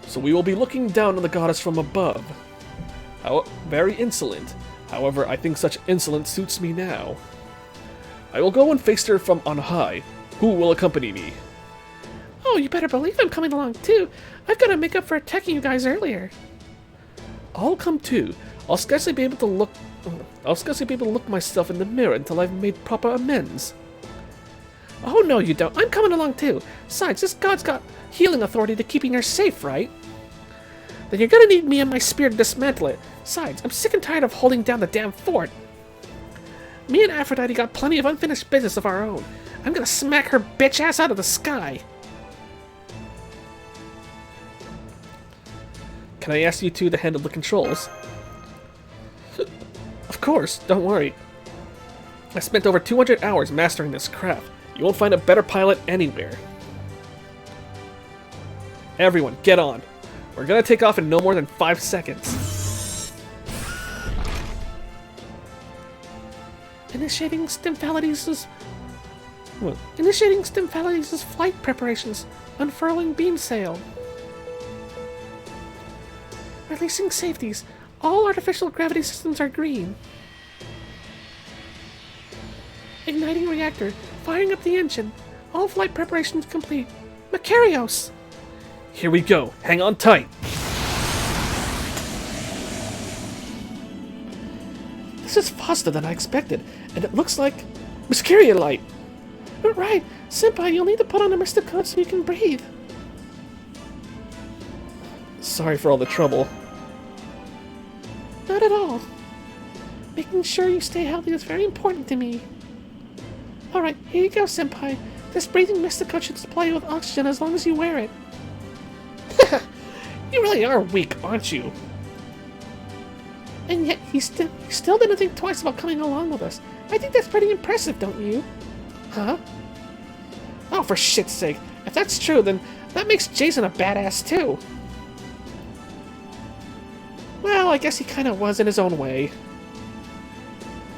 So we will be looking down on the goddess from above. How very insolent. However, I think such insolence suits me now. I will go and face her from on high. Who will accompany me? Oh, you better believe I'm coming along too. I've got to make up for attacking you guys earlier. I'll come too. I'll scarcely be able to look myself in the mirror until I've made proper amends. Oh no, you don't. I'm coming along too. Besides, this god's got healing authority to keeping her safe, right? Then you're gonna need me and my spear to dismantle it. Besides, I'm sick and tired of holding down the damn fort. Me and Aphrodite got plenty of unfinished business of our own. I'm gonna smack her bitch ass out of the sky. Can I ask you two to handle the controls? Of course, don't worry. I spent over 200 hours mastering this craft. You won't find a better pilot anywhere. Everyone, get on. We're gonna take off in no more than 5 seconds. Initiating Stymphalides' Initiating Stymphalides' flight preparations. Unfurling beam sail. Releasing safeties. All artificial gravity systems are green. Igniting reactor. Firing up the engine. All flight preparations complete. Macarios! Here we go. Hang on tight. This is faster than I expected, and it looks like Muscaria light. Right, Senpai, you'll need to put on a Mr. coat so you can breathe. Sorry for all the trouble. Not at all. Making sure you stay healthy is very important to me. Alright, here you go, Senpai. This breathing Mr. coat should supply you with oxygen as long as you wear it. You really are weak, aren't you? And yet, he still didn't think twice about coming along with us. I think that's pretty impressive, don't you? Huh? Oh, for shit's sake. If that's true, then that makes Jason a badass, too. Well, I guess he kind of was in his own way.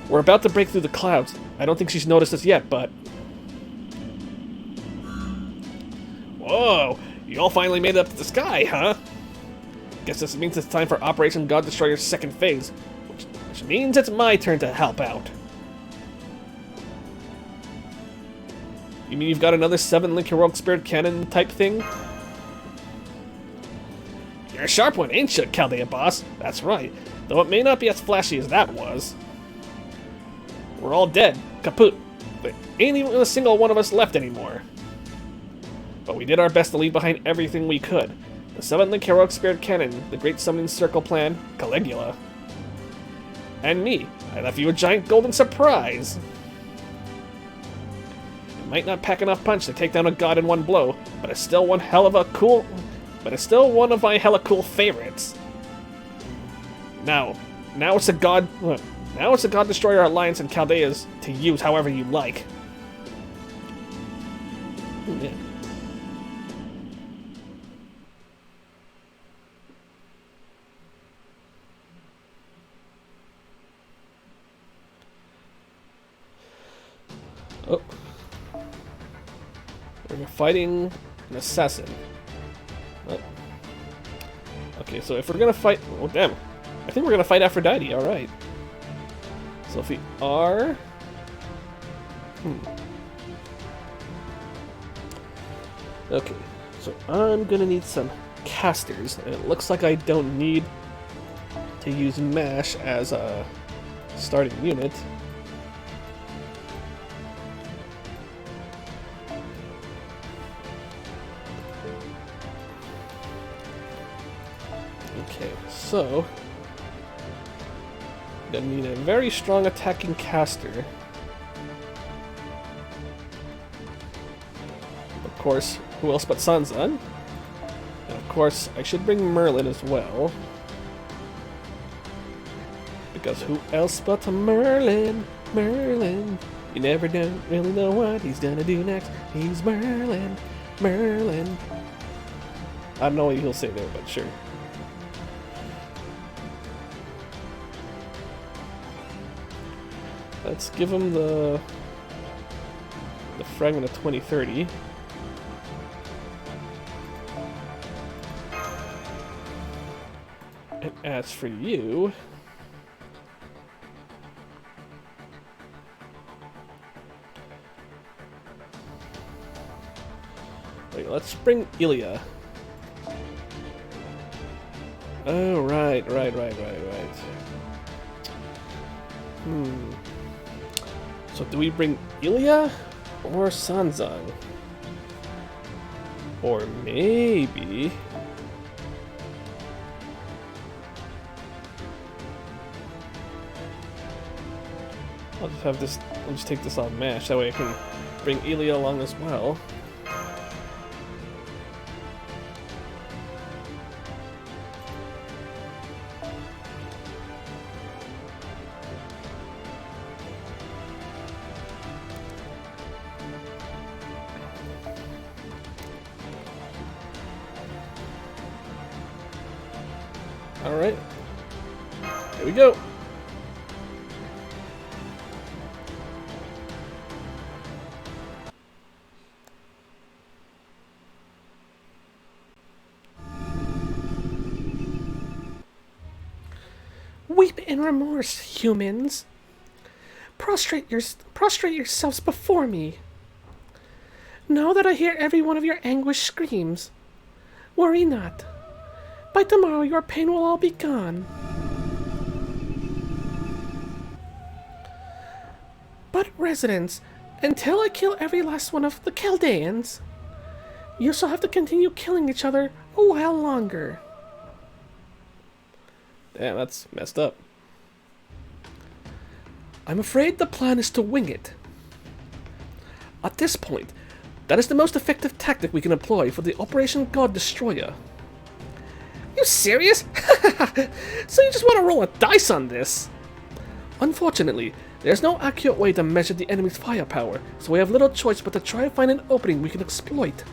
We're about to break through the clouds. I don't think she's noticed us yet, but... Whoa! You all finally made it up to the sky, huh? Guess this means it's time for Operation God Destroyer's second phase, which means it's my turn to help out. You mean you've got another 7-link heroic spirit cannon type thing? You're a sharp one, ain't you, Chaldea boss? That's right, though it may not be as flashy as that was. We're all dead, kaput. There ain't even a single one of us left anymore. But we did our best to leave behind everything we could. The 7-link heroic spirit cannon, the great summoning circle plan, Caligula. And me, I left you a giant golden surprise. It might not pack enough punch to take down a god in one blow, but it's still one of my hella cool favorites. Now it's a god destroyer alliance and Chaldea's to use however you like. Yeah. Oh. We're fighting an assassin. What? Okay, so if we're gonna fight... Oh, damn. I think we're gonna fight Aphrodite, alright. So if we are... Okay, so I'm gonna need some casters. And it looks like I don't need to use MASH as a starting unit. Okay, so gonna need a very strong attacking caster. Of course, who else but Sanzan? And of course, I should bring Merlin as well. Because who else but Merlin? Merlin. You never don't really know what he's gonna do next. He's Merlin. Merlin. I don't know what he'll say there, but sure. Let's give him the fragment of 2030. And as for you... Wait, let's bring Ilya. Oh, right. So do we bring Ilya or Sanzang? Or maybe... I'll just take this off MASH, that way I can bring Ilya along as well. Alright. Here we go. in remorse, humans. Prostrate yourselves before me. Know that I hear every one of your anguished screams. Worry not. By tomorrow your pain will all be gone. But residents, until I kill every last one of the Chaldeans, you shall have to continue killing each other a while longer. Damn, that's messed up. I'm afraid the plan is to wing it. At this point, that is the most effective tactic we can employ for the Operation God Destroyer. You serious? So you just want to roll a dice on this? Unfortunately, there's no accurate way to measure the enemy's firepower, so we have little choice but to try and find an opening we can exploit.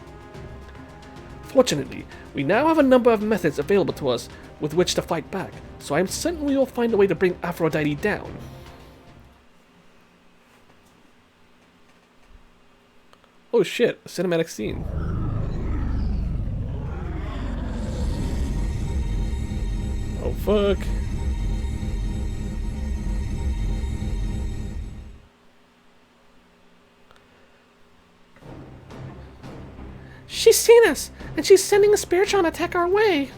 Fortunately, we now have a number of methods available to us with which to fight back, so I'm certain we will find a way to bring Aphrodite down. Oh shit, a cinematic scene. Oh fuck. She's seen us, and she's sending a Spiritron attack our way.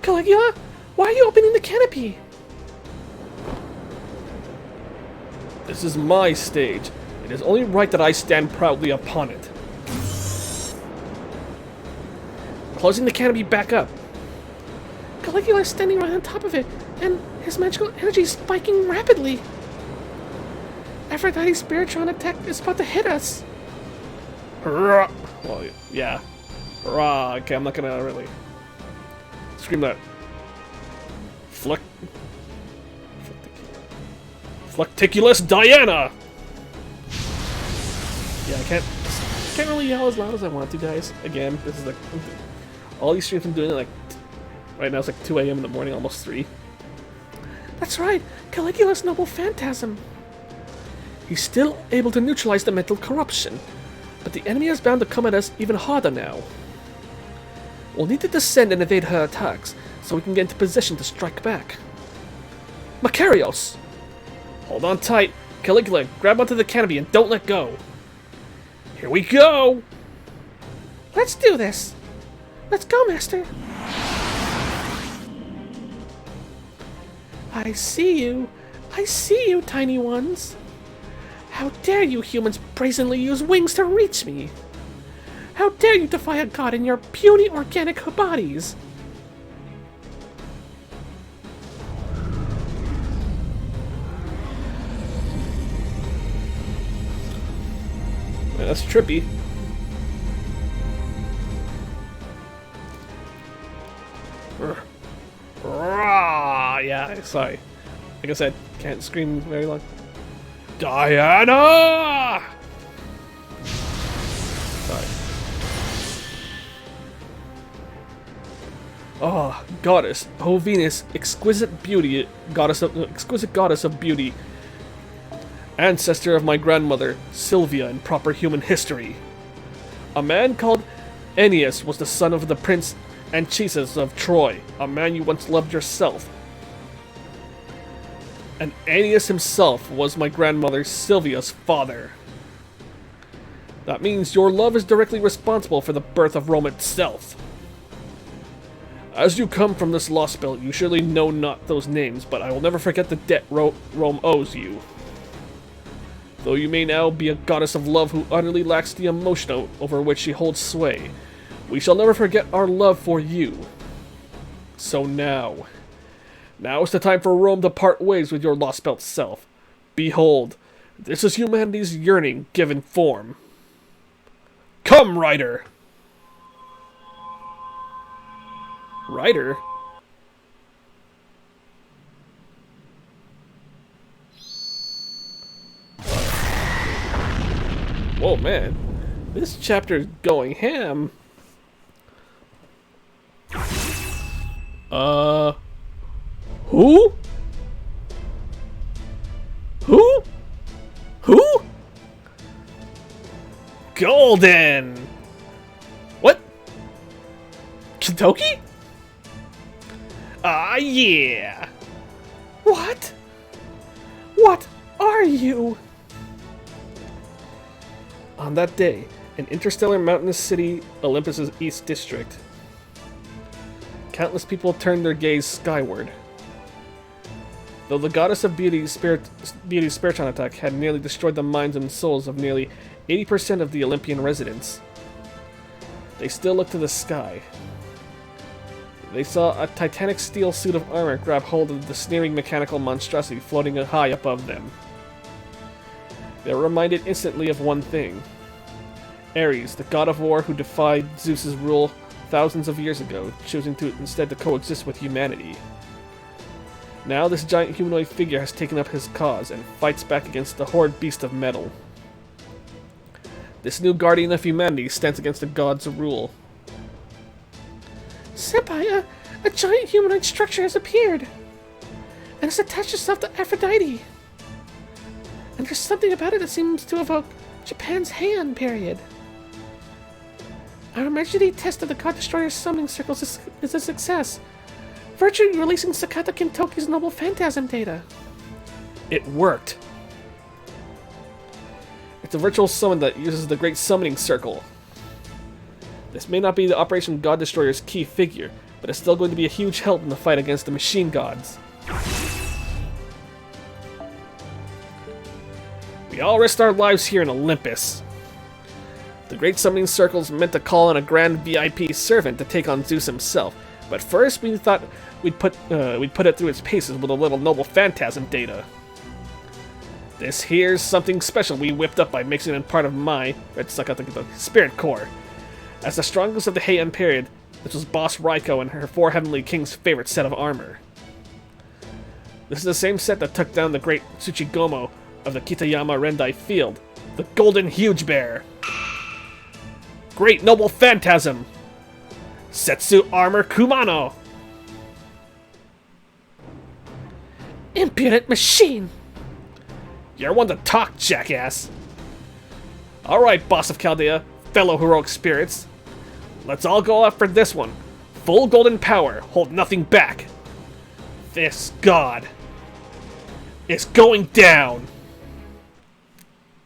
Caligula, why are you opening the canopy? This is my stage. It is only right that I stand proudly upon it. Closing the canopy back up. Caligula is standing right on top of it, and his magical energy is spiking rapidly. Aphrodite's Spiritron attack is about to hit us. Hurrah. Well, yeah. Hurrah. Okay, I'm not gonna really scream that. Flecticulus Diana! Yeah, I can't really yell as loud as I want to, guys. Again, this is like all these streams I'm doing like right now it's like 2 a.m. in the morning, almost 3. That's right, Caligula's noble phantasm. He's still able to neutralize the mental corruption, but the enemy is bound to come at us even harder now. We'll need to descend and evade her attacks, so we can get into position to strike back. Makarios! Hold on tight. Caligula, grab onto the canopy and don't let go. Here we go! Let's do this. Let's go, Master. I see you. I see you, tiny ones. How dare you humans brazenly use wings to reach me? How dare you defy a god in your puny organic bodies? Man, that's trippy. Yeah, sorry. Like I said, can't scream very long. Diana! Sorry. Oh, goddess. Oh, Venus, exquisite beauty, exquisite goddess of beauty. Ancestor of my grandmother, Sylvia, in proper human history. A man called Aeneas was the son of the prince Anchises of Troy, a man you once loved yourself. And Aeneas himself was my grandmother Sylvia's father. That means your love is directly responsible for the birth of Rome itself. As you come from this Lostbelt, you surely know not those names, but I will never forget the debt Rome owes you. Though you may now be a goddess of love who utterly lacks the emotion over which she holds sway, we shall never forget our love for you. So now is the time for Rome to part ways with your Lostbelt self. Behold, this is humanity's yearning given form. Come, Rider! Rider? Whoa, man. This chapter's going ham. Who? Who? Who? Golden! What? Kentucky? Ah, yeah! What? What are you? On that day, in interstellar mountainous city, Olympus's East District, countless people turned their gaze skyward. Though the goddess of beauty's Spiriton attack had nearly destroyed the minds and souls of nearly 80% of the Olympian residents, they still looked to the sky. They saw a titanic steel suit of armor grab hold of the sneering mechanical monstrosity floating high above them. They were reminded instantly of one thing. Ares, the god of war who defied Zeus's rule thousands of years ago, choosing to instead to coexist with humanity. Now this giant humanoid figure has taken up his cause and fights back against the horrid beast of metal. This new guardian of humanity stands against the god's rule. Senpai, a giant humanoid structure has appeared, and it's attached itself to Aphrodite. And there's something about it that seems to evoke Japan's Heian period. Our emergency test of the God Destroyer's summoning circles is a success, virtually releasing Sakata Kintoki's noble phantasm data. It worked. It's a virtual summon that uses the Great Summoning Circle. This may not be the Operation God Destroyer's key figure, but it's still going to be a huge help in the fight against the machine gods. We all risked our lives here in Olympus. The Great Summoning Circle is meant to call on a grand VIP servant to take on Zeus himself, but first we thought we'd put it through its paces with a little noble phantasm data. This here's something special we whipped up by mixing in part of my spirit core. As the strongest of the Heian period, this was Boss Raiko and her four Heavenly Kings' favorite set of armor. This is the same set that took down the great Tsuchigomo of the Kitayama Rendai Field, the Golden Huge Bear. Great Noble Phantasm! Setsu Armor Kumano! Impudent machine! You're one to talk, jackass! Alright, Boss of Chaldea, fellow heroic spirits. Let's all go out for this one. Full golden power, hold nothing back. This god is going down!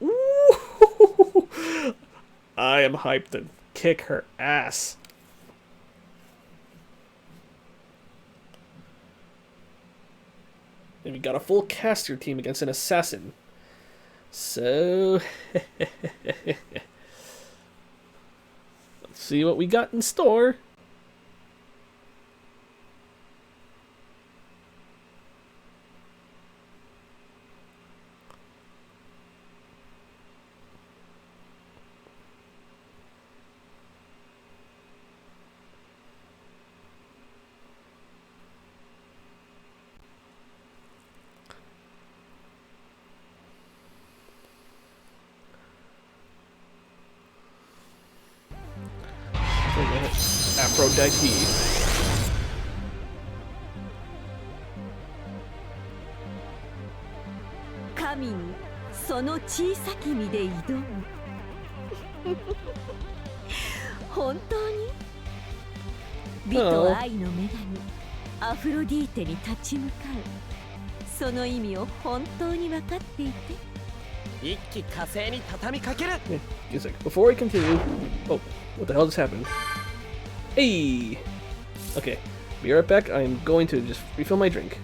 Ooh. I am hyped to kick her ass. And we got a full caster team against an assassin. So, let's see what we got in store. Aphrodite. 神にその小さき身で挑む本当に美と愛の女神アフロディーテに立ち向かうその意味を本当に分かっていて一気火星に畳みかける Just like, before we continue... Oh, what the hell just happened? Hey! Okay, be right back. I'm going to just refill my drink.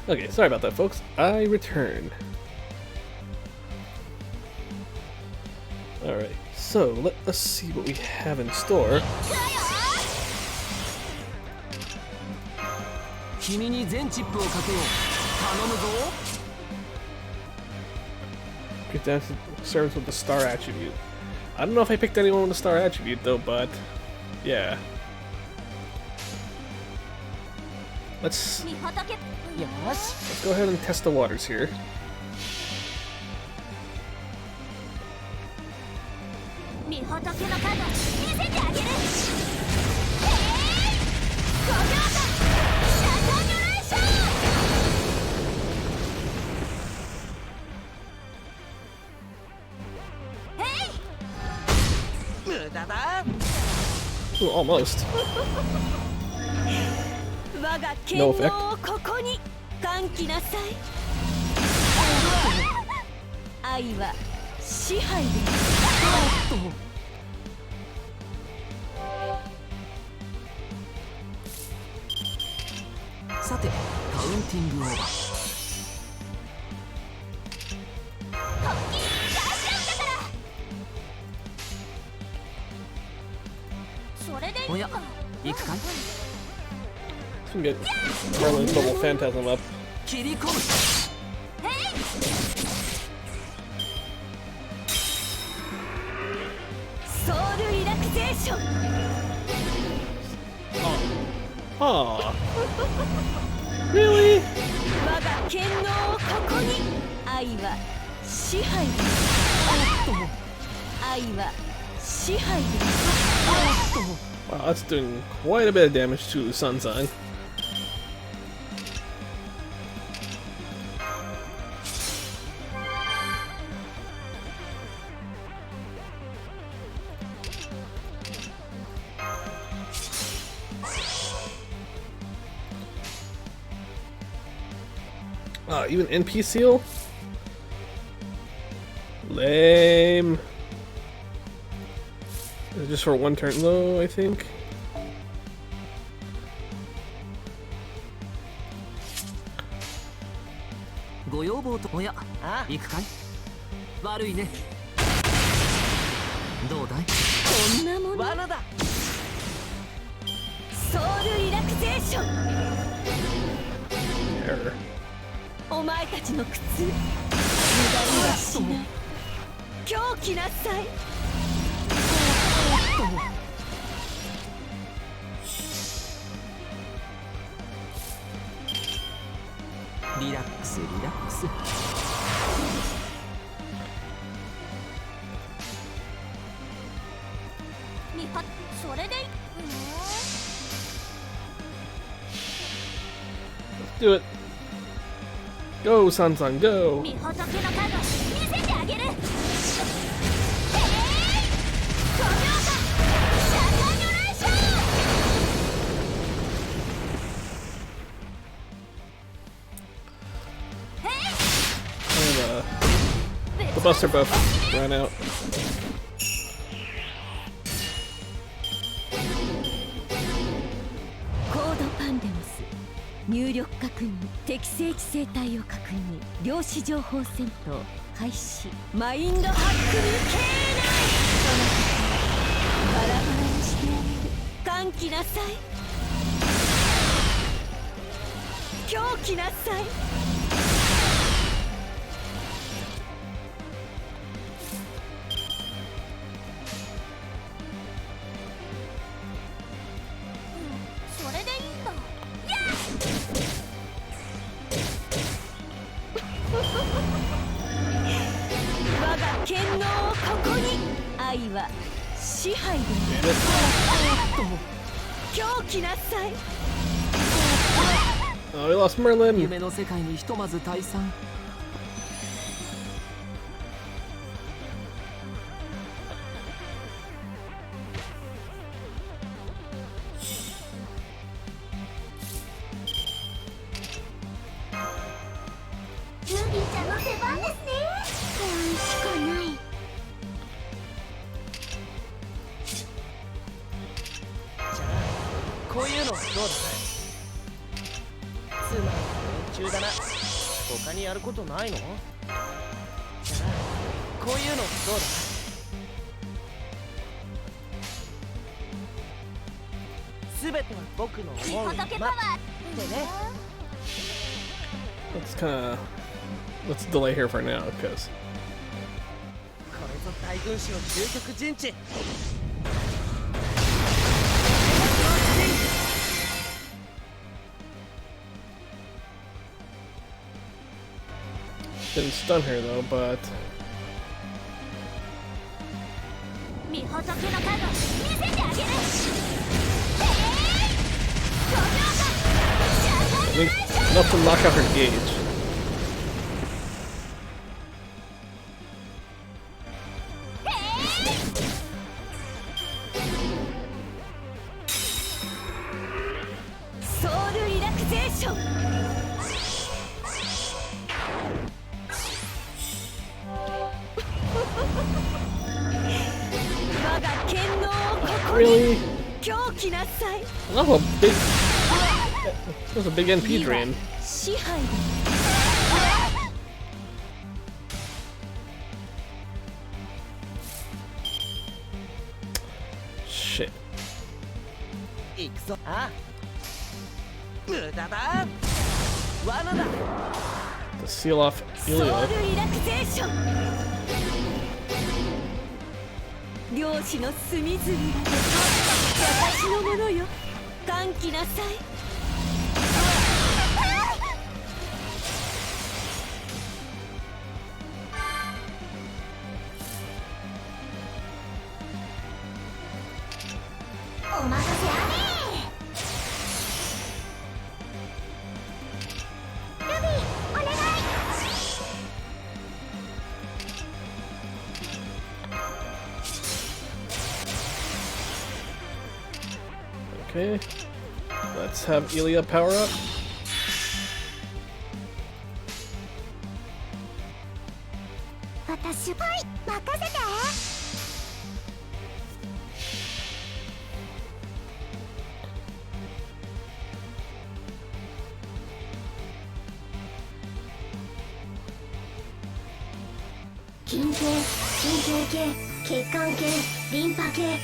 Okay, sorry about that, folks. I return. Alright, so let us see what we have in store. 君に全チップをかけよう。頼むぞ。 Pick down servants with the star attribute. I don't know if I picked anyone with the star attribute though, but yeah. Let's go ahead and test the waters here. Ooh, almost. No effect. 愛は支配です。さて、カウンティングオーバー。おや、行くかい？ Let's get Merlin's Bubble Phantasm up. 切り込む。ソウルリラクゼーション。 Aw. Really? 我が剣能をここに。愛は支配です。愛は支配です。 Wow, that's doing quite a bit of damage to Sanzang. Even NP seal? Lame. Just for one turn though, I think. Go yobo to oya. Iku kai? Warui ne. Dou dai? こんなもの。罠だ。ソウルリラクゼーション。 Error. お前たちの靴無駄にはしない。狂気なさい。リラックスリラックス。それで Let's do it. Go, Sanzang, go! 見仏の数見せてあげる。The Buster buff ran out. コードパンデモス入力確認適正地生態を確認量子情報戦闘開始マインドハックに敬礼そのバラバラにしてあげる歓喜なさい狂気なさいそれでいいんだ我が剣能をここに愛は支配です狂気なさい Oh, we lost Merlin! 夢の世界にひとまず退散。ユービーちゃんの出番ですね。不安しかない。じゃあこういうのはどうだ。つまり中だな。他にやることないの？じゃあこういうのどうだ？すべては僕の思うままでね。 Let's delay here for now, because これぞ大軍師の究極陣地。 didn't stun her though, but 御仏の数見せてあげる。 I think enough to knock out her gauge. Soul relaxation. 我が剣能を誇り Really? 狂気なさい。 That was a big. That was a big NP drain. 支配だ。 Shit. 行くぞ。あ、無駄だ。罠だ。 To seal off ソウル Ilia. リラクゼーション。漁師の隅々まで私のものよ。歓喜なさい。 お任せあれ。ルビー、お願い。 Okay. Let's have Ilia power up. 私、はい、任せて。 筋系、神経系、血管系、リンパ系、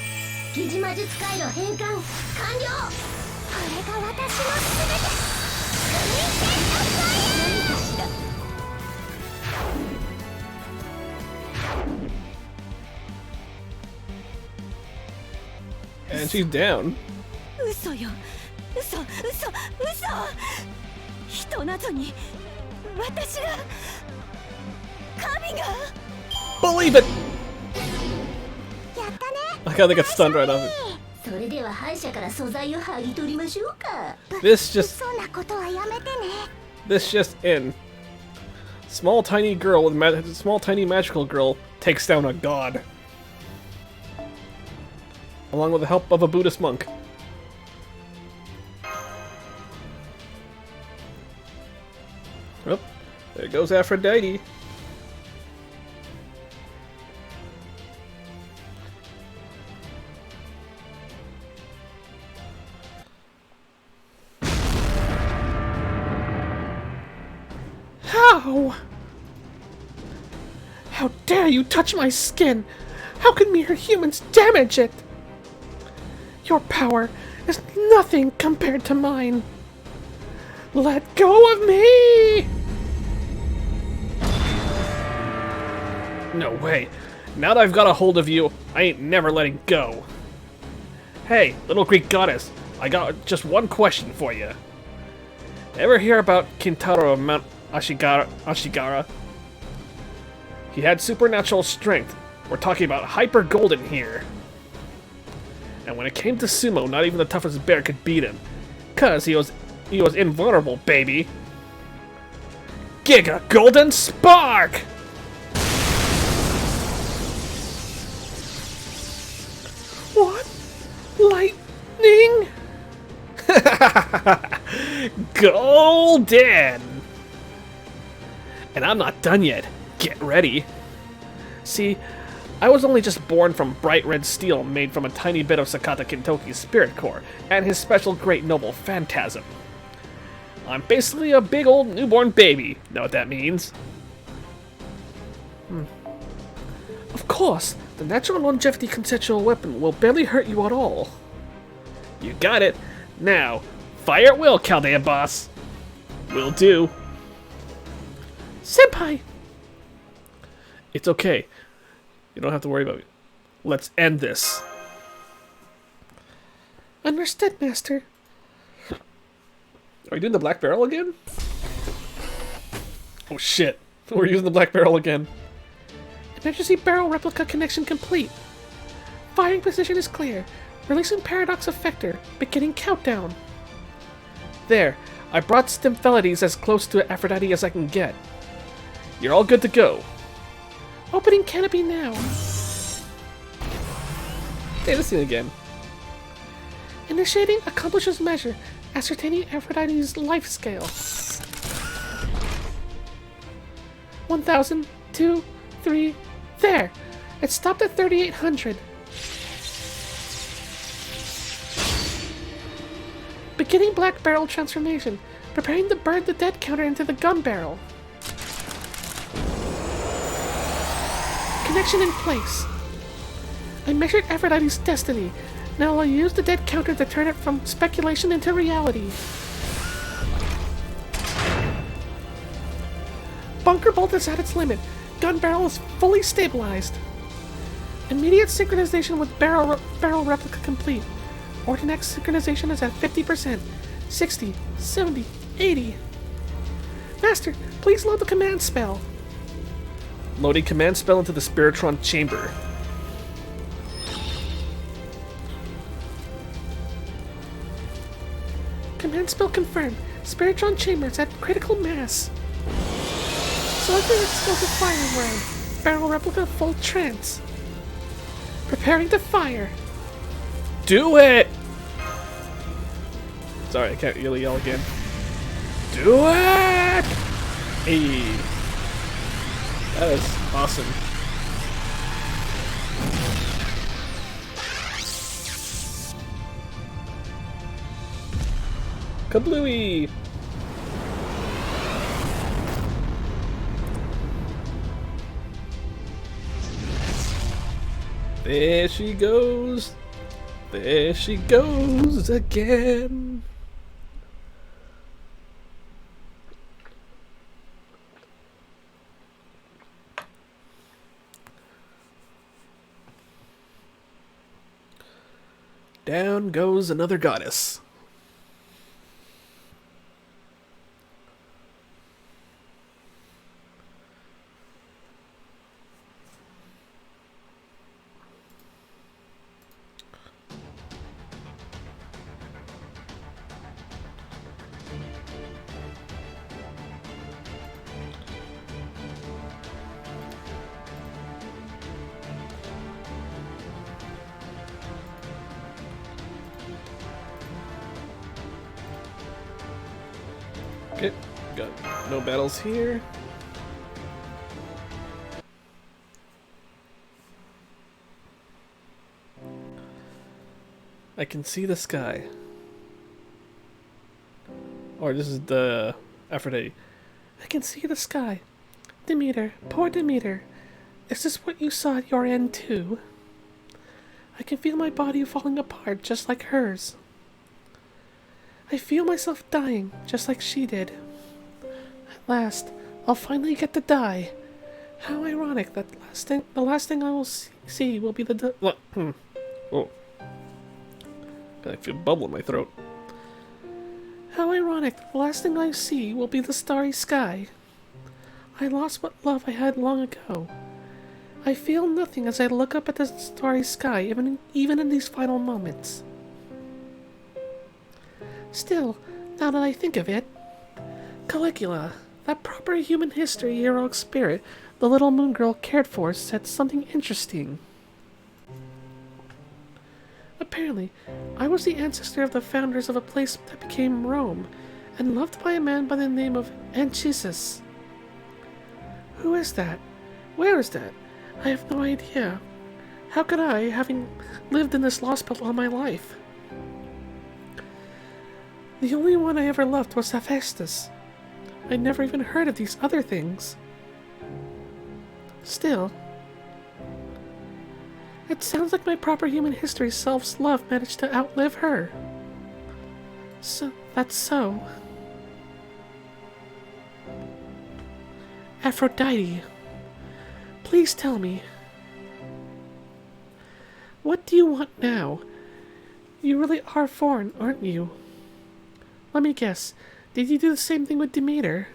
疑似魔術界の変換完了。これが私のすべて。何かしら。 And she's down. 嘘よ、嘘、嘘、嘘。人などに私が神が。 Believe it! やったね。 I kinda got stunned right off it. それでは敗者から素材を剥ぎ取りましょうか。 This just そんなことはやめてね。 this just in. Small tiny girl with small tiny magical girl takes down a god. Along with the help of a Buddhist monk. Oh, there goes Aphrodite. How? How dare you touch my skin? How can mere humans damage it? Your power is nothing compared to mine. Let go of me! No way. Now that I've got a hold of you, I ain't never letting go. Hey, little Greek goddess, I got just one question for you. Ever hear about Kintaro of Mount Ashigara? He had supernatural strength. We're talking about hyper golden here. And when it came to sumo, not even the toughest bear could beat him. 'Cause he was invulnerable, baby. Giga Golden Spark! What? Lightning? Golden! And I'm not done yet. Get ready. See, I was only just born from bright red steel made from a tiny bit of Sakata Kintoki's spirit core and his special great noble phantasm. I'm basically a big old newborn baby. Know what that means? Of course, the natural longevity conceptual weapon will barely hurt you at all. You got it. Now, fire at will, Chaldea boss. Will do. Senpai! It's okay. You don't have to worry about it. Let's end this. Understood, Master. Are you doing the black barrel again? Oh shit. We're using the black barrel again. Emergency barrel replica connection complete. Firing position is clear. Releasing paradox effector. Beginning countdown. There. I brought Stymphalides as close to Aphrodite as I can get. You're all good to go. Opening canopy now. Hey, this thing again. Initiating accomplishes measure. Ascertaining Aphrodite's life scale. 1,000, 2, 3, there! It stopped at 3,800. Beginning black barrel transformation. Preparing to burn the dead counter into the gun barrel. Connection in place. I measured Aphrodite's destiny. Now I'll use the dead counter to turn it from speculation into reality. Bunker bolt is at its limit. Gun barrel is fully stabilized. Immediate synchronization with barrel replica complete. Ordinex synchronization is at 50%. 60, 70, 80. Master, please load the command spell. Loading command spell into the Spiritron chamber. Command spell confirmed. Spiritron chamber is at critical mass. Selecting explosive firing round. Barrel replica full trance. Preparing to fire. Do it! Sorry, I can't really yell again. Do it! Hey. That is awesome. Kablooey! There she goes. There she goes again. Down goes another goddess. Okay, got no battles here. I can see the sky. Or this is the Aphrodite. I can see the sky. Demeter, poor Demeter. Is this what you saw at your end too? I can feel my body falling apart just like hers. I feel myself dying just like she did. At last, I'll finally get to die. How ironic that the last thing I will see will be the Oh. I feel a bubble in my throat. How ironic that the last thing I see will be the starry sky. I lost what love I had long ago. I feel nothing as I look up at the starry sky, even in these final moments. Still, now that I think of it, Caligula, that proper human history heroic spirit the little moon girl cared for, said something interesting. Apparently, I was the ancestor of the founders of a place that became Rome, and loved by a man by the name of Anchises. Who is that? Where is that? I have no idea. How could I, having lived in this Lostbelt all my life? The only one I ever loved was Hephaestus. I'd never even heard of these other things. Still, it sounds like my proper human history self's love managed to outlive her. So, that's so. Aphrodite, please tell me. What do you want now? You really are foreign, aren't you? Let me guess. Did you do the same thing with Demeter?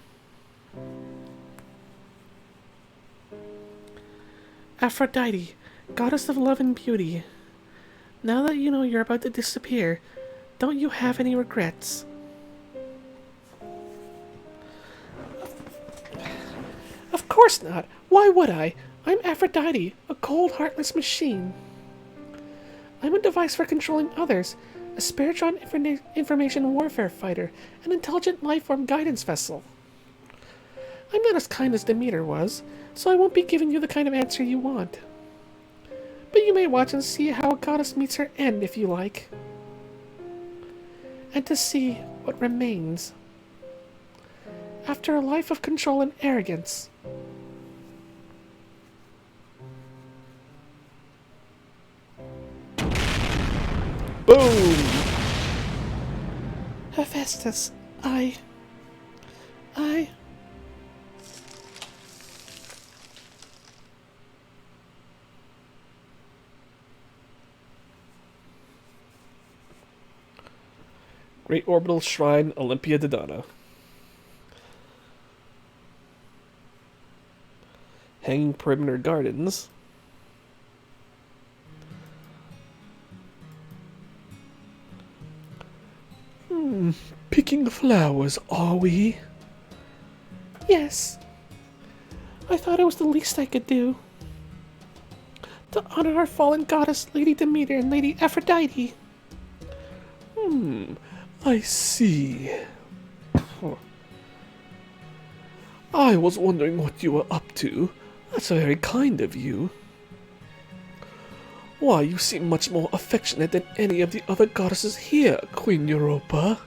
Aphrodite, goddess of love and beauty. Now that you know you're about to disappear, don't you have any regrets? Of course not. Why would I? I'm Aphrodite, a cold, heartless machine. I'm a device for controlling others, a spiritual information warfare fighter, an intelligent life-form guidance vessel. I'm not as kind as Demeter was, so I won't be giving you the kind of answer you want. But you may watch and see how a goddess meets her end if you like. And to see what remains. After a life of control and arrogance. Boom! Hephaestus, I... Great Orbital Shrine, Olympia Dodana. Hanging Perimeter Gardens. Picking flowers, are we? Yes. I thought it was the least I could do. To honor our fallen goddess, Lady Demeter and Lady Aphrodite. I see. I was wondering what you were up to. That's very kind of you. Why, you seem much more affectionate than any of the other goddesses here, Queen Europa.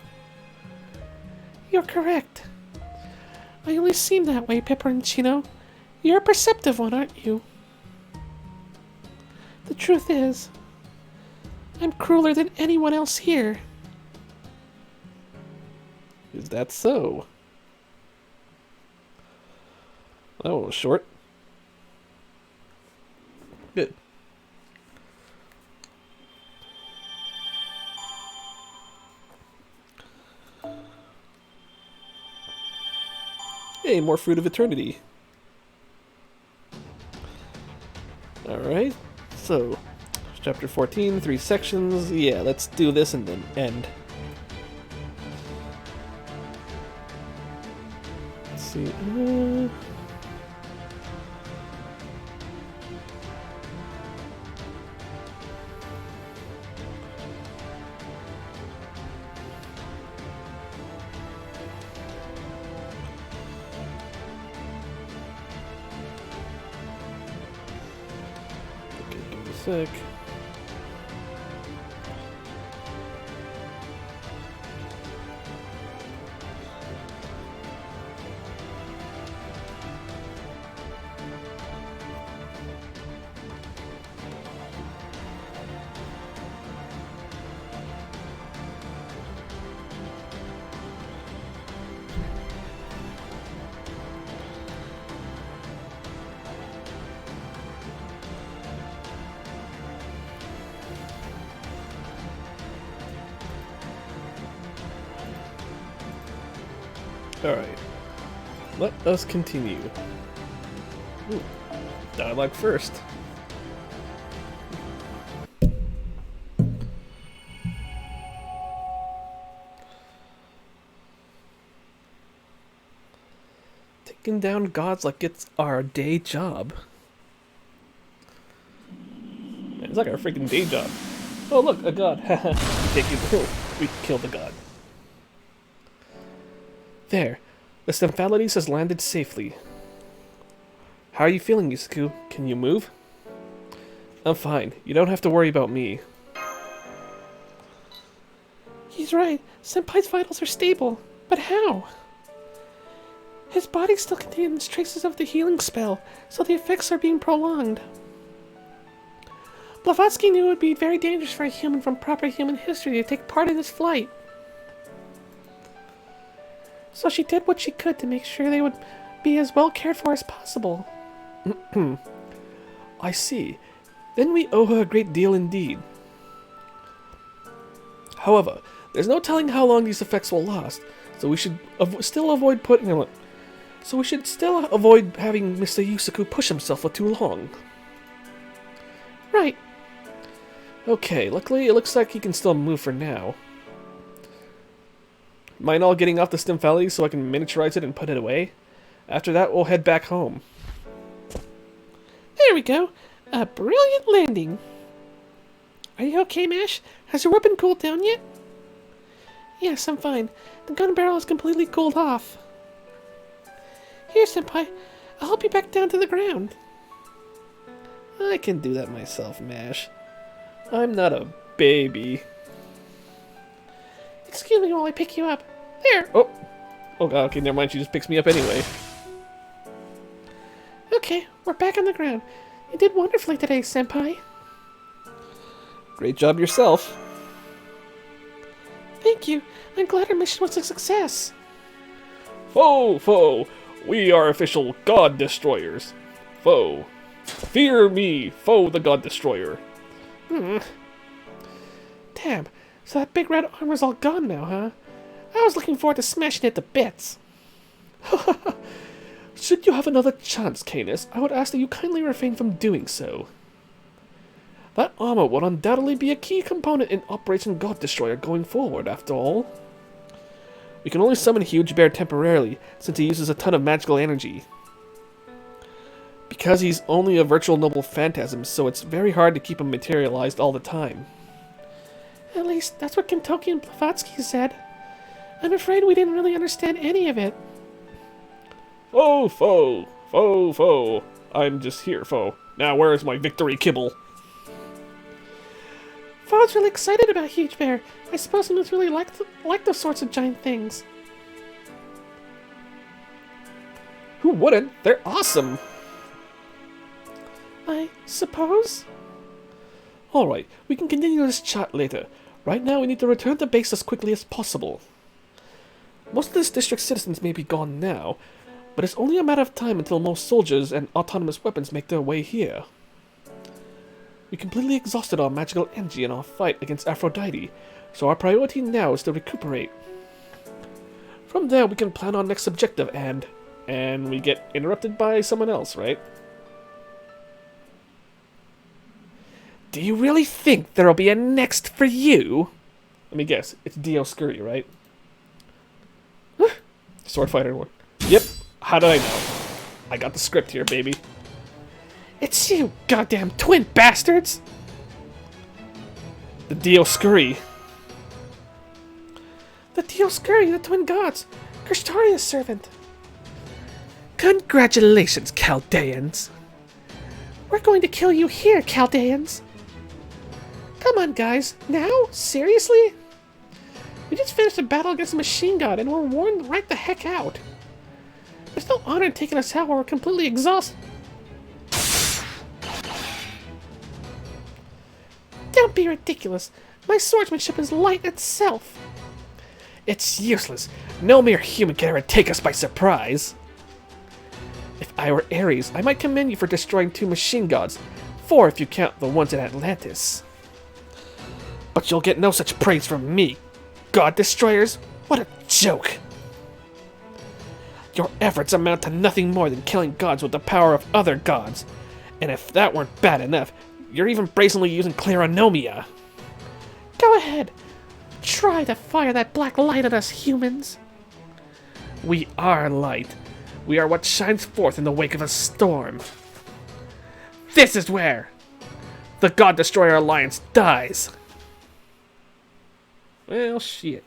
You're correct. I only seem that way, Peperoncino. You're a perceptive one, aren't you? The truth is, I'm crueler than anyone else here. Is that so? That one was short. Good. Hey, more Fruit of Eternity. Alright, so, chapter 14, 3 sections. Yeah, let's do this and then end. Let's see. Sec. Alright, let us continue. Ooh, dialogue first. Taking down gods like it's our day job. Man, it's like our freaking day job. Oh look, a god. We killed a god. There, the Stymphalides has landed safely. How are you feeling, Yusaku? Can you move? I'm fine. You don't have to worry about me. He's right. Senpai's vitals are stable. But how? His body still contains traces of the healing spell, so the effects are being prolonged. Blavatsky knew it would be very dangerous for a human from proper human history to take part in this flight. So she did what she could to make sure they would be as well cared for as possible. I see. Then we owe her a great deal indeed. However, there's no telling how long these effects will last, so we should still avoid having Mr. Yusaku push himself for too long. Right. Okay, luckily it looks like he can still move for now. Mind all getting off the Stymphali so I can miniaturize it and put it away? After that, we'll head back home. There we go. A brilliant landing. Are you okay, Mash? Has your weapon cooled down yet? Yes, I'm fine. The gun barrel is completely cooled off. Here, Senpai. I'll help you back down to the ground. I can do that myself, Mash. I'm not a baby. Excuse me while I pick you up. There! Oh god, okay, never mind, she just picks me up anyway. Okay, we're back on the ground. You did wonderfully today, Senpai. Great job yourself. Thank you. I'm glad our mission was a success. Foe! We are official God Destroyers. Foe. Fear me, Foe the God Destroyer. Damn, so that big red armor's all gone now, huh? I was looking forward to smashing it to bits. Should you have another chance, Canis, I would ask that you kindly refrain from doing so. That armor will undoubtedly be a key component in Operation God Destroyer going forward, after all. We can only summon Huge Bear temporarily, since he uses a ton of magical energy. Because he's only a virtual noble phantasm, so it's very hard to keep him materialized all the time. At least, that's what Kentoki and Blavatsky said. I'm afraid we didn't really understand any of it. Foe! I'm just here, Foe. Now where is my victory kibble? Foe's really excited about Huge Bear. I suppose he must really like those sorts of giant things. Who wouldn't? They're awesome! I suppose? Alright, we can continue this chat later. Right now we need to return to base as quickly as possible. Most of this district's citizens may be gone now, but it's only a matter of time until most soldiers and autonomous weapons make their way here. We completely exhausted our magical energy in our fight against Aphrodite, so our priority now is to recuperate. From there we can plan our next objective and we get interrupted by someone else, right? Do you really think there'll be a next for you? Let me guess, it's Dioscuri, right? Sword fighter one. Yep, how did I know? I got the script here, baby. It's you, goddamn twin bastards! The Dioscuri. The Dioscuri, the twin gods. Krishtaria's servant. Congratulations, Chaldeans. We're going to kill you here, Chaldeans. Come on, guys. Now? Seriously? We just finished a battle against a machine god and we're worn right the heck out. There's no honor in taking us out while we're completely exhausted. Don't be ridiculous. My swordsmanship is light itself. It's useless. No mere human can ever take us by surprise. If I were Ares, I might commend you for destroying 2 machine gods, 4 if you count the ones in Atlantis. But you'll get no such praise from me, God Destroyers. What a joke. Your efforts amount to nothing more than killing gods with the power of other gods. And if that weren't bad enough, you're even brazenly using Claronomia. Go ahead. Try to fire that black light at us humans. We are light. We are what shines forth in the wake of a storm. This is where the God Destroyer Alliance dies. Well, shit.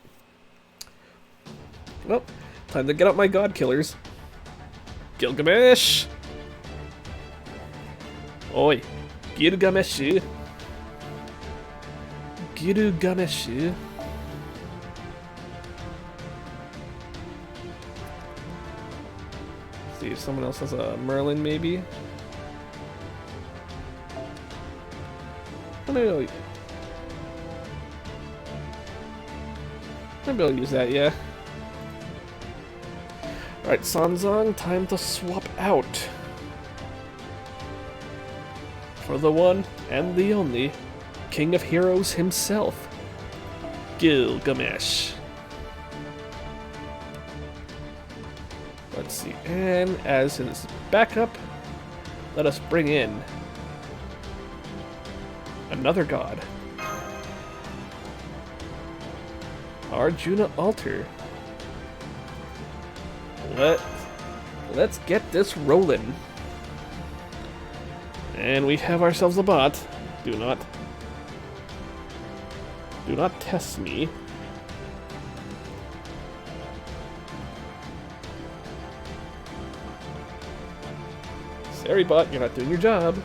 Well, time to get out my God Killers. Gilgamesh! Oi, Gilgamesh. Gilgamesh. someone else has a Merlin, maybe. Maybe I'll use that, yeah. Alright, Sanzang, time to swap out. For the one and the only King of Heroes himself, Gilgamesh. Let's see, and as his backup, let us bring in another god. Arjuna Altar. Let's get this rolling. And we have ourselves a bot. Do not test me. Sorry, bot, you're not doing your job.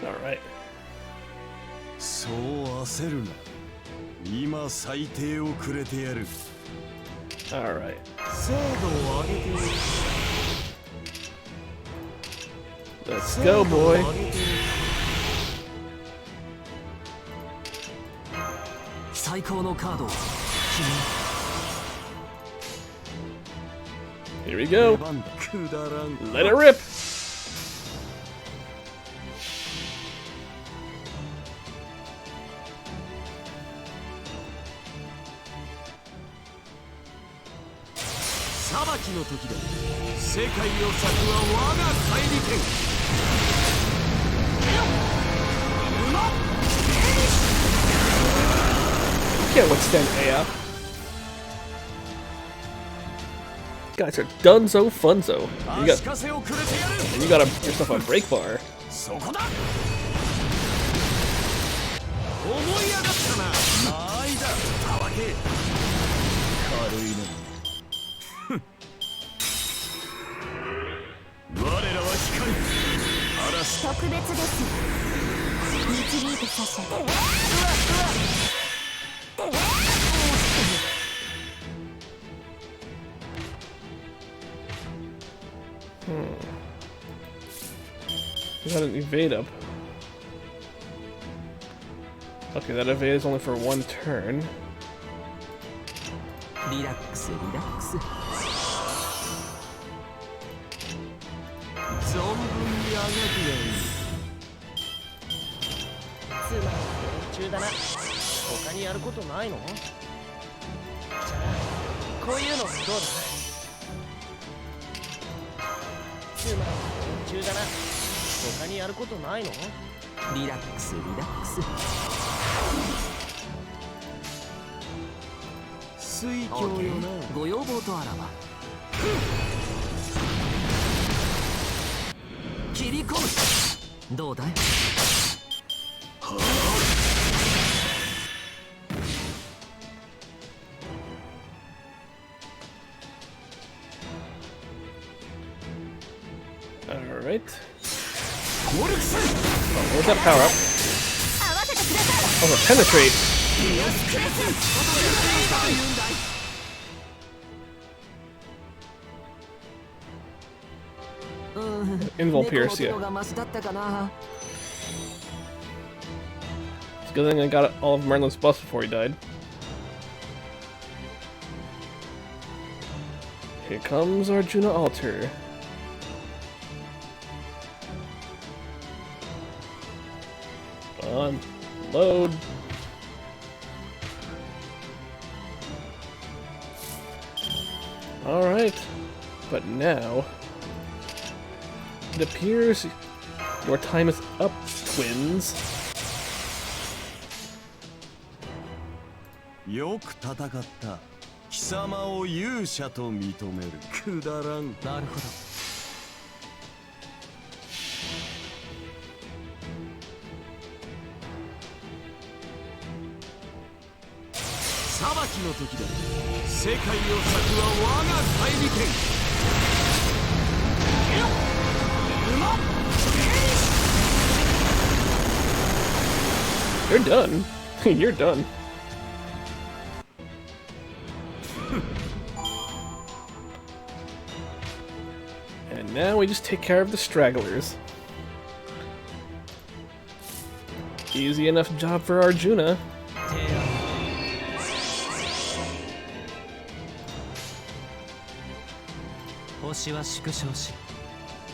Alright. そう焦るな。今最低をくれてやる。Alright. 精度を上げている。 Let's go, boy. 最高のカードを Here we go. くだらん。 Let it rip. Can't withstand Aya. Guys are dunzo funzo. And you got yourself a break bar. そこだ。思い上がったな。ないだ。たわけ。軽いね。我らは光。嵐。特別です導いて差し上げる。You got an evade up. Okay, that evade is only for one turn. リラックスリラックス。存分にあがくがいい。つまり連中だな。他にやることないの？じゃあこういうのどうだ？つまり連中だな。他にやることないの？リラックスリラックス。水郷よな。ご要望とあらば。切り込む。どうだい？ Alright. Oh, where's that power up? Oh, penetrate. Invul Pierce, yeah. It's a good thing I got all of Merlin's buffs before he died. Here comes Arjuna Altar. Unload. Alright, but now it appears your time is up, twins. よく戦った。貴様を勇者と認める。くだらん。なるほど。裁きの時だ。世界を裂くは我が代理権。You're done. You're done. And now we just take care of the stragglers. Easy enough job for Arjuna. 星は縮小し、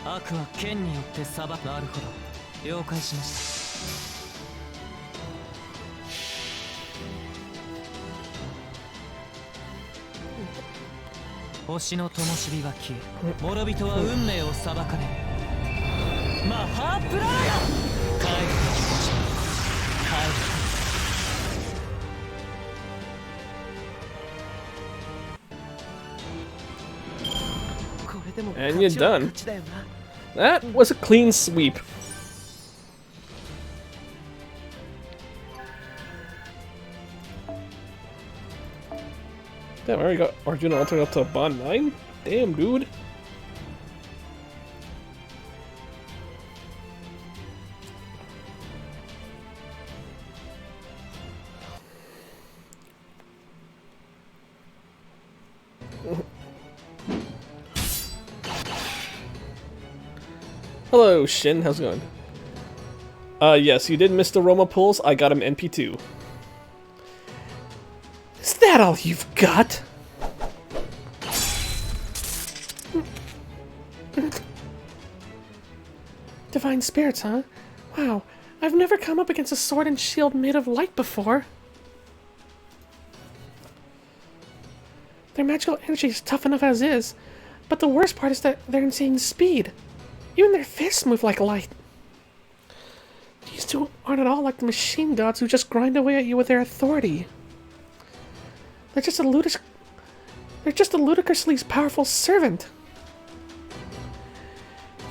悪は剣によって裁く。なるほど、了解しました。星の灯火は消え、諸人は運命を裁かれる。マハープララヤ、帰る星、帰る。And you're done. That was a clean sweep. Damn, I already got Arjuna altered up to Bond 9? Damn, dude. Hello, Shin. How's it going? Yes, you did miss the Roma pulls. I got him NP2. Is that all you've got? Divine spirits, huh? Wow, I've never come up against a sword and shield made of light before. Their magical energy is tough enough as is, but the worst part is that their insane speed. Even their fists move like light. These two aren't at all like the machine gods who just grind away at you with their authority. They're just a ludicrously powerful servant.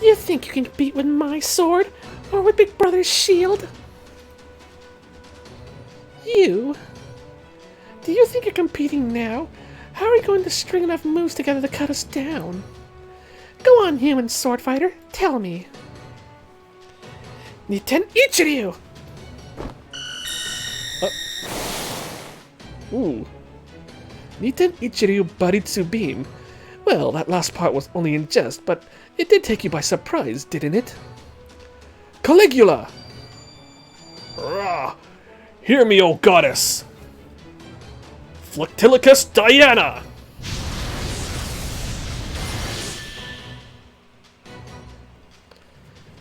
You think you can compete with my sword? Or with Big Brother's shield? You? Do you think you're competing now? How are you going to string enough moves together to cut us down? Go on, human sword fighter, tell me. Niten Ichiryu! Ooh. Niten Ichiryu Baritsu Beam. Well, that last part was only in jest, but it did take you by surprise, didn't it? Caligula! Rah! Hear me, O goddess! Flectilicus Diana!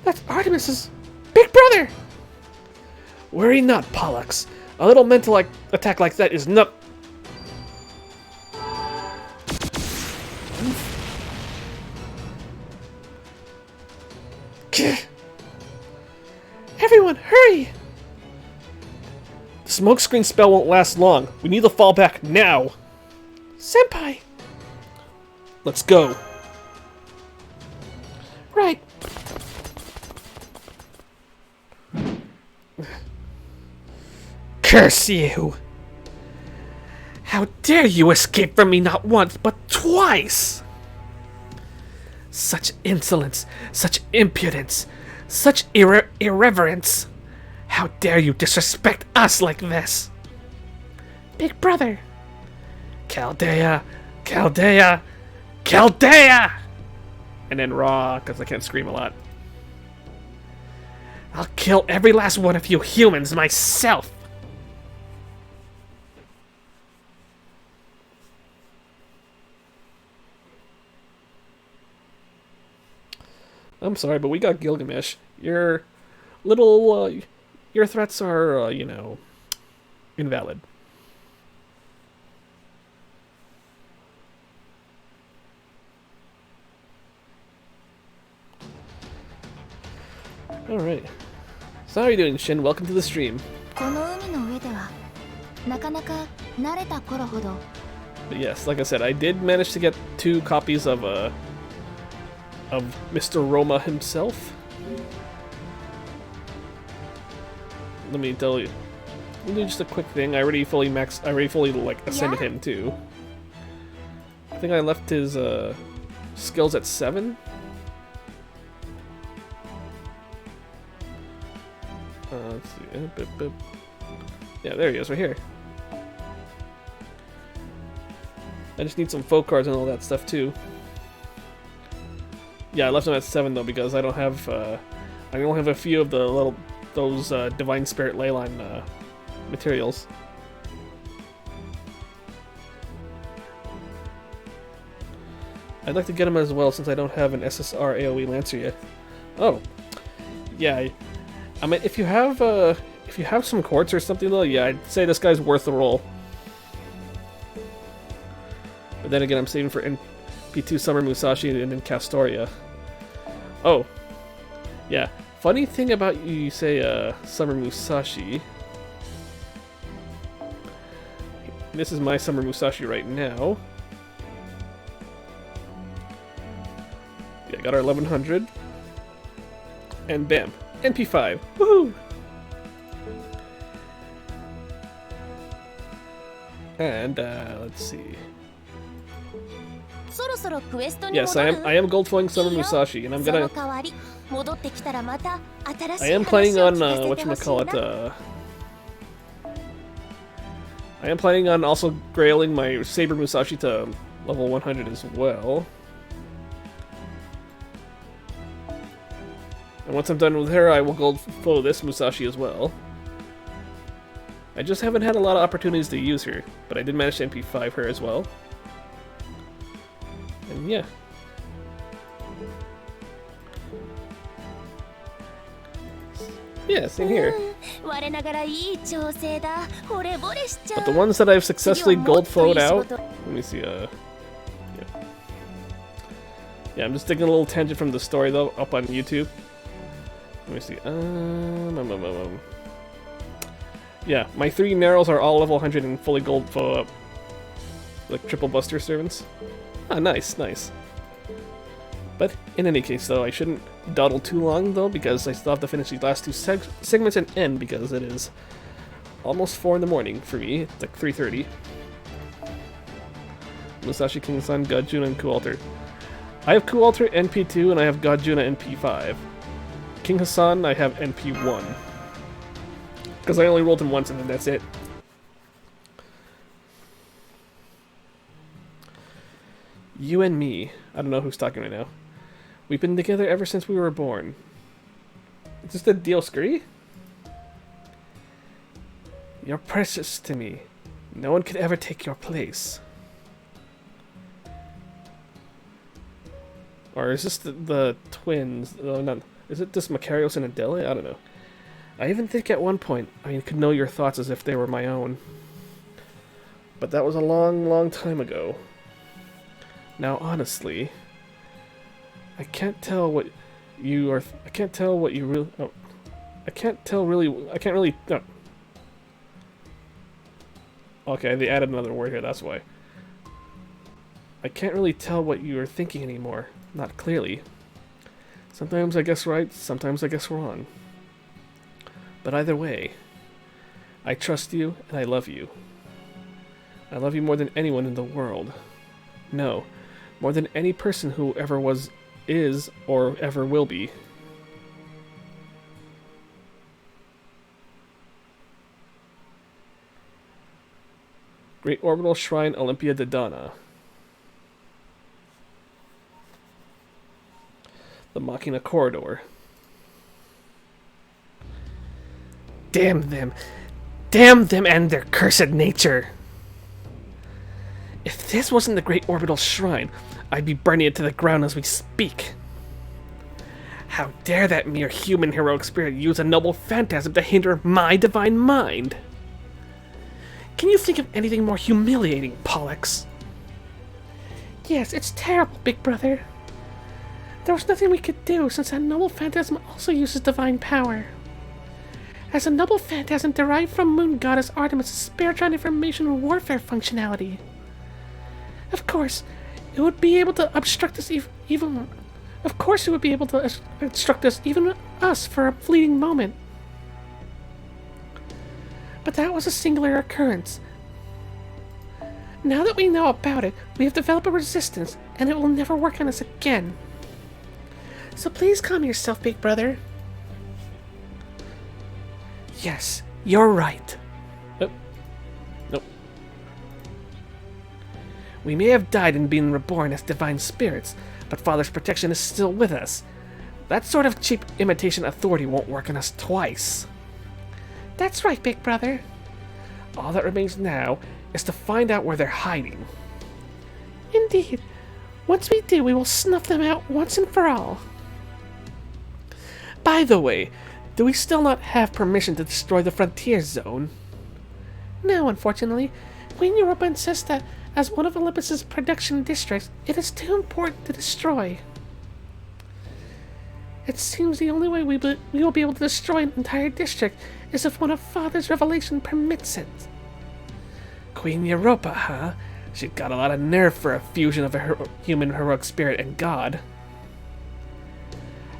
That's Artemis's big brother! Worry not, Pollux. A little mental attack like that is not... Everyone, hurry! The smokescreen spell won't last long. We need to fall back now. Senpai! Let's go. Right. Curse you! How dare you escape from me not once, but twice! Such insolence, such impudence, such irreverence! How dare you disrespect us like this? Big brother! Chaldea! Chaldea! Chaldea! And then raw, because I can't scream a lot. I'll kill every last one of you humans myself! I'm sorry, but we got Gilgamesh. Your little, your threats are, you know, invalid. Alright. So how are you doing, Shin? Welcome to the stream. この海の上ではなかなか慣れた頃ほど But yes, like I said, I did manage to get 2 copies of Mr. Roma himself. Let me tell you. Let me do just a quick thing. I already fully like ascended him too. I think I left his skills at 7. Let's see. Yeah, there he is, right here. I just need some folk cards and all that stuff too. Yeah, I left him at 7 though because I don't have. I only have a few of the those Divine Spirit Leyline materials. I'd like to get him as well since I don't have an SSR AoE Lancer yet. Oh, yeah. I mean, if you have some quartz or something though, yeah, I'd say this guy's worth the roll. But then again, I'm saving for NP2 Summer Musashi and then Castoria. Oh, yeah. Funny thing about you say Summer Musashi. This is my Summer Musashi right now. Yeah, got our 1100. And bam, NP5. Woohoo! And let's see. Yes, I am gold foiling Summer Musashi, and I'm gonna. I am planning on whatchamacallit, I am planning on also grailing my Saber Musashi to level 100 as well. And once I'm done with her, I will gold follow this Musashi as well. I just haven't had a lot of opportunities to use her, but I did manage to NP5 her as well. And yeah. Yeah, same here. But the ones that I've successfully gold flowed out. Let me see. Yeah. Yeah, I'm just taking a little tangent from the story though, up on YouTube. Let me see. Yeah, my 3 Narrows are all level 100 and fully gold flow up. Like triple buster servants. Ah, nice, nice. But in any case, though, I shouldn't dawdle too long, though, because I still have to finish these last 2 segments and end, because it is almost 4 in the morning for me. It's like 3:30. Musashi King-san, God Juna, and Kualter. I have Kualter NP2, and I have God Juna NP5. King Hassan, I have NP1. Because I only rolled him once, and then that's it. You and me. I don't know who's talking right now. We've been together ever since we were born. Is this the Dioscuri? You're precious to me. No one could ever take your place. Or is this the twins? Not, is it just Macarios and Adele? I don't know. I even think at one point I could know your thoughts as if they were my own. But that was a long, long time ago. Now, honestly, I can't tell what you are. I can't tell what you really. Oh, I can't tell really. I can't really. No. Okay, they added another word here. That's why. I can't really tell what you are thinking anymore. Not clearly. Sometimes I guess right. Sometimes I guess wrong. But either way, I trust you and I love you. I love you more than anyone in the world. No. More than any person who ever was, is, or ever will be. Great Orbital Shrine, Olympia de Dana. The Machina Corridor. Damn them! Damn them and their cursed nature! If this wasn't the Great Orbital Shrine, I'd be burning it to the ground as we speak. How dare that mere human heroic spirit use a noble phantasm to hinder my divine mind? Can you think of anything more humiliating, Pollux? Yes, it's terrible, big brother. There was nothing we could do since that noble phantasm also uses divine power. as a noble phantasm derived from moon goddess Artemis' spare-drawn information warfare functionality. Of course, it would be able to obstruct us even... Of course it would be able to obstruct us, even us, for a fleeting moment. But that was a singular occurrence. Now that we know about it, we have developed a resistance, and it will never work on us again. So please calm yourself, big brother. Yes, you're right. Nope. We may have died and been reborn as divine spirits, but Father's protection is still with us. That sort of cheap imitation authority won't work on us twice. That's right, big brother. All that remains now is to find out where they're hiding. Indeed. Once we do, we will snuff them out once and for all. By the way, do we still not have permission to destroy the frontier zone? No, unfortunately. Queen Europa insists that, as one of Olympus's production districts, it is too important to destroy. It seems the only way we will be able to destroy an entire district is if one of Father's revelation permits it. Queen Europa, huh? She got a lot of nerve for a fusion of a human heroic spirit and god.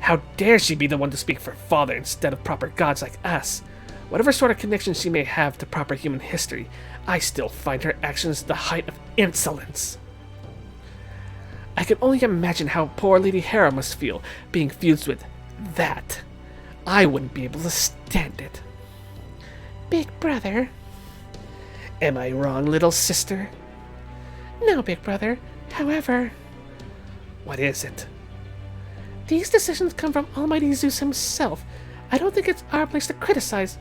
How dare she be the one to speak for Father instead of proper gods like us? Whatever sort of connection she may have to proper human history, I still find her actions the height of insolence. I can only imagine how poor Lady Hera must feel being fused with that. I wouldn't be able to stand it. Big brother. Am I wrong, little sister? No, big brother. However... What is it? These decisions come from Almighty Zeus himself. I don't think it's our place to criticize.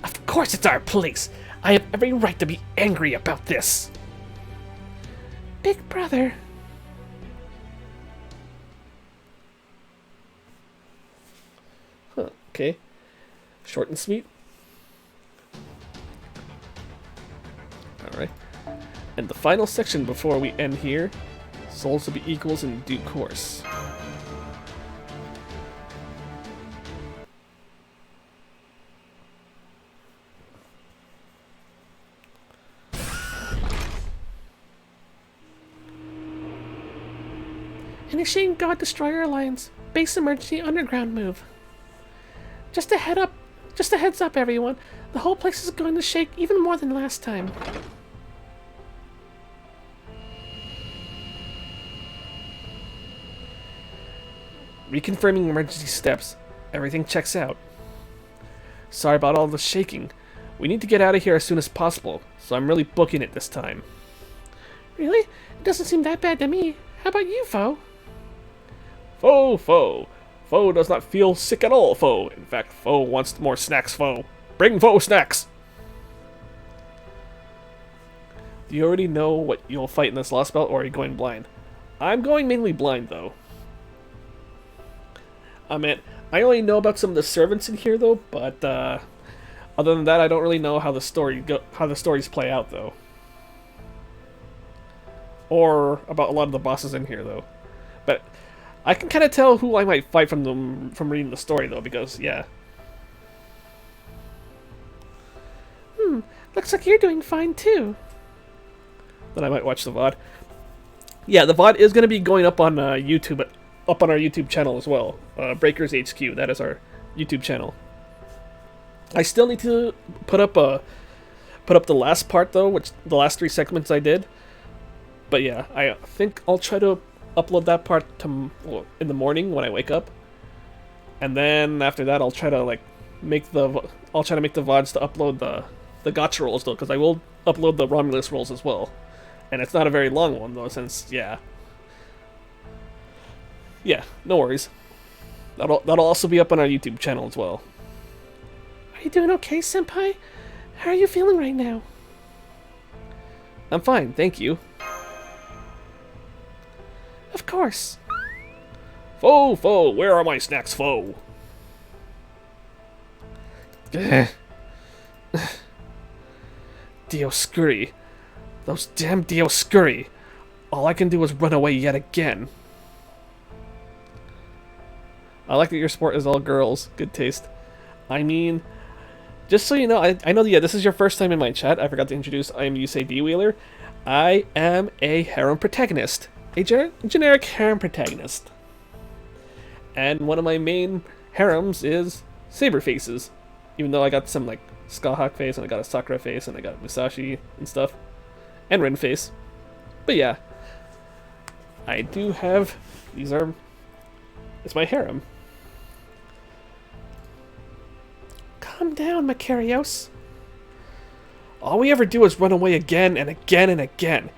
Of course it's our place! I have every right to be angry about this! Big brother... Huh, okay. Short and sweet. Alright. And the final section before we end here. Souls will be equals in due course. Initiating God Destroyer Alliance. Base emergency underground move. Just a heads up, everyone. The whole place is going to shake even more than last time. Reconfirming emergency steps. Everything checks out. Sorry about all the shaking. We need to get out of here as soon as possible, so I'm really booking it this time. Really? It doesn't seem that bad to me. How about you, Foe? Foe. Foe does not feel sick at all, Foe. In fact, Foe wants more snacks, Foe. Bring Foe snacks! Do you already know what you'll fight in this Lostbelt, or are you going blind? I'm going mainly blind, though. I mean, I only know about some of the servants in here, though, but other than that, I don't really know how the stories play out, though. Or about a lot of the bosses in here, though. But I can kind of tell who I might fight from them from reading the story, though, because, yeah. Looks like you're doing fine, too. Then I might watch the VOD. Yeah, the VOD is going to be going up on YouTube, up on our YouTube channel as well. Breakers HQ, that is our YouTube channel. I still need to put up the last part, though, which the last 3 segments I did. But yeah, I think I'll try to upload that part in the morning when I wake up, and then after that I'll try to make the VODs to upload the gacha rolls, though, because I will upload the Romulus rolls as well, and it's not a very long one, though, since yeah, no worries. That'll also be up on our YouTube channel as well. Are you doing okay, Senpai? How are you feeling right now? I'm fine, thank you. Of course. Foe, where are my snacks, Foe? Dioscuri. Those damn Dioscuri. All I can do is run away yet again. I like that your sport is all girls. Good taste. I mean, Just so you know, I know, yeah, this is your first time in my chat. I forgot to introduce, I am Yusei D-Wheeler. I am a harem protagonist. A generic harem protagonist. And one of my main harems is Saber Faces. Even though I got some, like, Skahawk face, and I got a Sakura face, and I got Musashi and stuff. And Ren face. But yeah. I do have... It's my harem. Calm down, Macarios. All we ever do is run away again and again and again.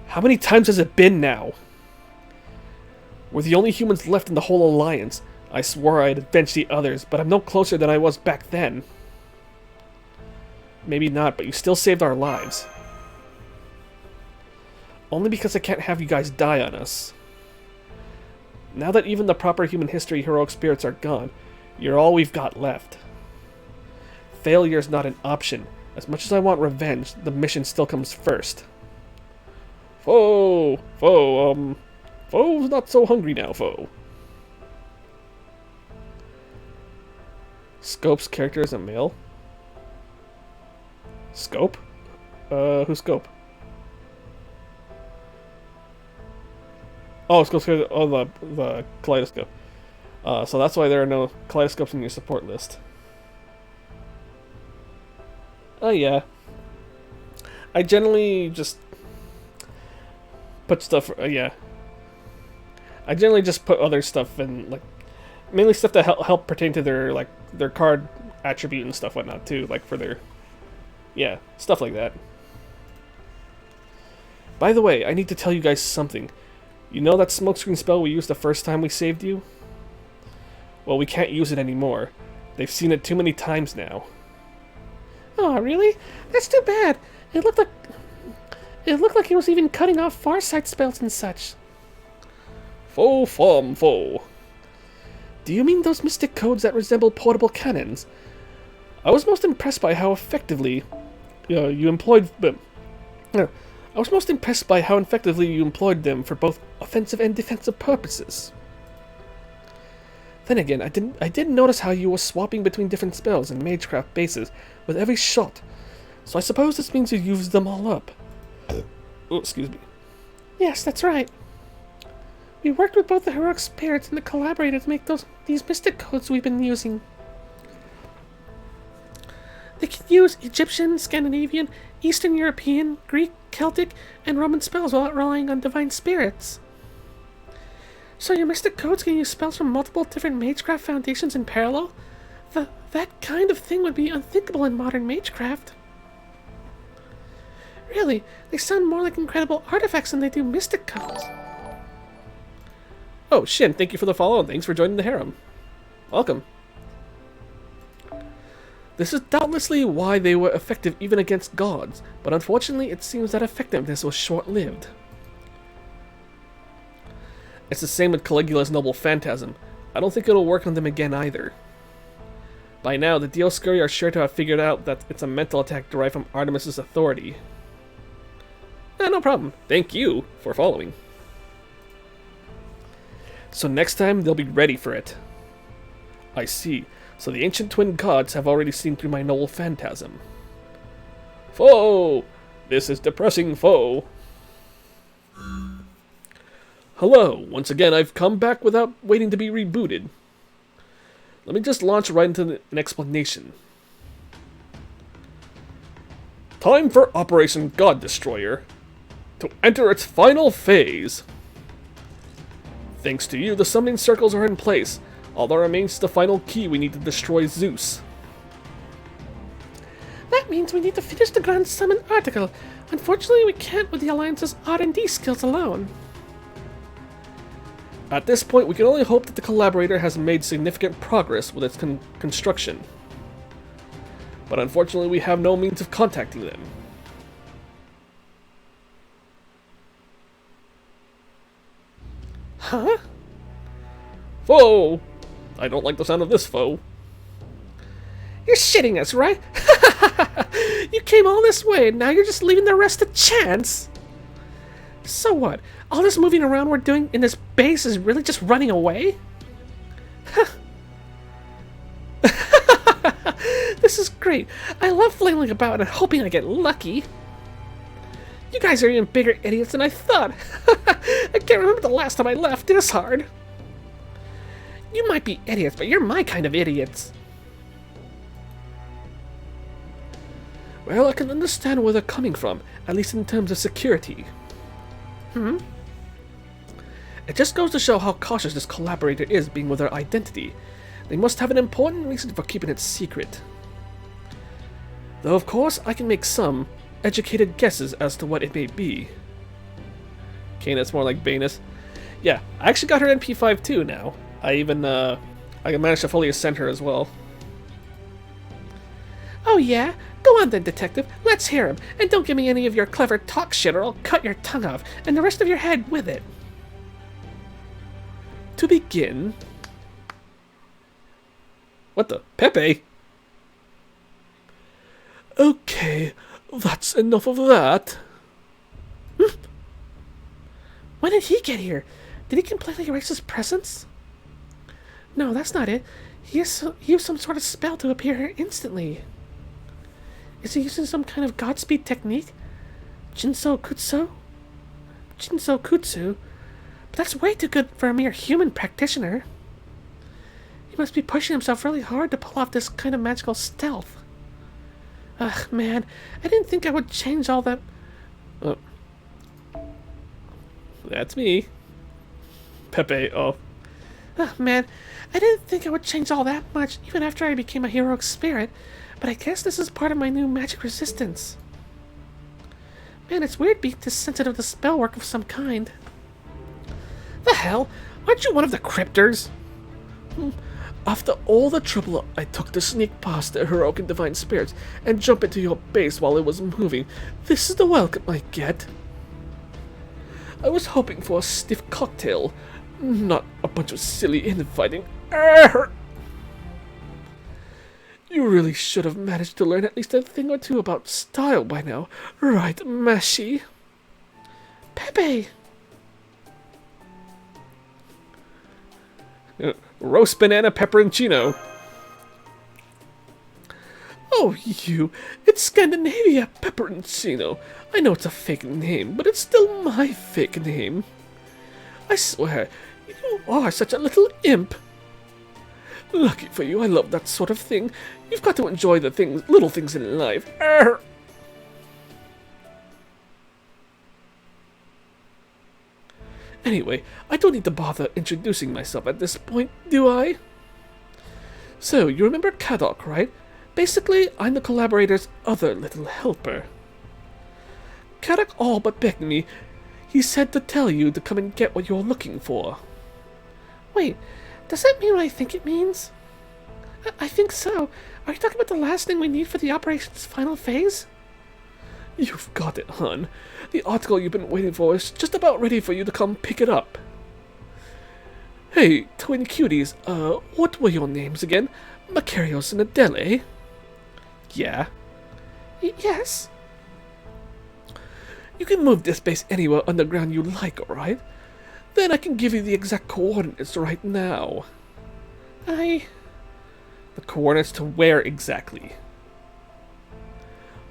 How many times has it been now? We're the only humans left in the whole alliance. I swore I'd avenge the others, but I'm no closer than I was back then. Maybe not, but you still saved our lives. Only because I can't have you guys die on us. Now that even the proper human history heroic spirits are gone, you're all we've got left. Failure's not an option. As much as I want revenge, the mission still comes first. Foe's not so hungry now, foe. Scope's character is a male? Scope? Who's Scope? Oh, Scope's character, oh, the Kaleidoscope. So that's why there are no Kaleidoscopes in your support list. Oh, yeah. I generally just put stuff, yeah. I generally just put other stuff in, like, mainly stuff that help pertain to their, like, their card attribute and stuff whatnot, too, like, for their, yeah, stuff like that. By the way, I need to tell you guys something. You know that smokescreen spell we used the first time we saved you? Well, we can't use it anymore. They've seen it too many times now. Oh, really? That's too bad. It looked like he was even cutting off farsight spells and such. Foe. Do you mean those mystic codes that resemble portable cannons? I was most impressed by how effectively you employed them. I was most impressed by how effectively you employed them for both offensive and defensive purposes. Then again, I did notice how you were swapping between different spells and magecraft bases with every shot, so I suppose this means you used them all up. Oh, excuse me. Yes, that's right. We worked with both the heroic spirits and the collaborator to make these mystic codes we've been using. They can use Egyptian, Scandinavian, Eastern European, Greek, Celtic, and Roman spells without relying on divine spirits. So your mystic codes can use spells from multiple different magecraft foundations in parallel? That kind of thing would be unthinkable in modern magecraft. Really, they sound more like incredible artifacts than they do mystic codes. Oh, Shin, thank you for the follow and thanks for joining the harem. Welcome. This is doubtlessly why they were effective even against gods, but unfortunately it seems that effectiveness was short-lived. It's the same with Caligula's Noble Phantasm. I don't think it'll work on them again either. By now, the Dioscuri are sure to have figured out that it's a mental attack derived from Artemis's authority. No problem. Thank you for following. So next time, they'll be ready for it. I see. So the ancient twin gods have already seen through my Noble Phantasm. Foe! This is depressing, foe. Hello, once again I've come back without waiting to be rebooted. Let me just launch right into an explanation. Time for Operation God Destroyer to enter its final phase. Thanks to you, the summoning circles are in place. All that remains is the final key we need to destroy Zeus. That means we need to finish the Grand Summon article. Unfortunately, we can't with the Alliance's R&D skills alone. At this point, we can only hope that the collaborator has made significant progress with its construction. But unfortunately, we have no means of contacting them. Huh? Foe! I don't like the sound of this, foe. You're shitting us, right? You came all this way, and now you're just leaving the rest to chance? So what? All this moving around we're doing in this base is really just running away? This is great. great. I love flailing about and hoping I get lucky. You guys are even bigger idiots than I thought. I can't remember the last time I laughed this hard. You might be idiots, but you're my kind of idiots. Well, I can understand where they're coming from, at least in terms of security. It just goes to show how cautious this collaborator is being with their identity. They must have an important reason for keeping it secret. Though, of course, I can make some educated guesses as to what it may be. Okay, that's more like Banus. Yeah, I actually got her NP5 too now. I managed to fully ascend her as well. Oh yeah? Go on then, detective. Let's hear him. And don't give me any of your clever talk shit or I'll cut your tongue off, and the rest of your head with it. To begin... What the? Pepe? Okay, that's enough of that. When did he get here? Did he completely erase his presence? No, that's not it. He used some sort of spell to appear here instantly. Is he using some kind of Godspeed technique? Jinso Kutsu? But that's way too good for a mere human practitioner. He must be pushing himself really hard to pull off this kind of magical stealth. Ugh, man, I didn't think I would change all that... Oh. That's me. Pepe, oh. Ugh, man, I didn't think I would change all that much, even after I became a heroic spirit, but I guess this is part of my new magic resistance. Man, it's weird being this sensitive to spell work of some kind. The hell? Aren't you one of the cryptors? After all the trouble I took to sneak past the heroic and divine spirits and jump into your base while it was moving, this is the welcome I get. I was hoping for a stiff cocktail, not a bunch of silly infighting. You really should have managed to learn at least a thing or two about style by now, right, Mashi? Pepe! Roast banana pepperoncino. Oh, it's Scandinavia pepperoncino. I know it's a fake name, but it's still my fake name. I swear, you are such a little imp. Lucky for you, I love that sort of thing. You've got to enjoy the little things in life. Anyway, I don't need to bother introducing myself at this point, do I? So, you remember Kadok, right? Basically, I'm the collaborator's other little helper. Kadok all but begged me. He said to tell you to come and get what you're looking for. Wait, does that mean what I think it means? I think so. Are you talking about the last thing we need for the operation's final phase? You've got it, hon. The article you've been waiting for is just about ready for you to come pick it up. Hey, twin cuties, what were your names again? Macarios and Adele? Yeah. Yes? You can move this base anywhere underground you like, alright? Then I can give you the exact coordinates right now. The coordinates to where exactly?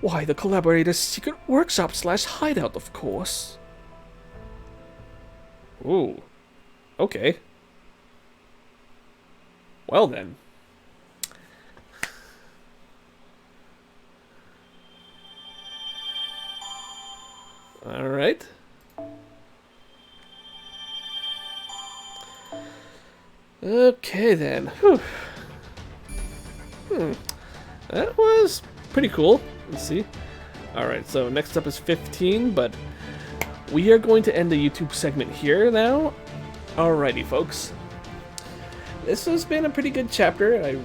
Why, the collaborator's secret workshop / hideout, of course. Ooh. Okay. Well then. Alright. Okay then. Whew. That was pretty cool. Let's see. Alright, so next up is 15, but we are going to end the YouTube segment here now. Alrighty, folks. This has been a pretty good chapter. I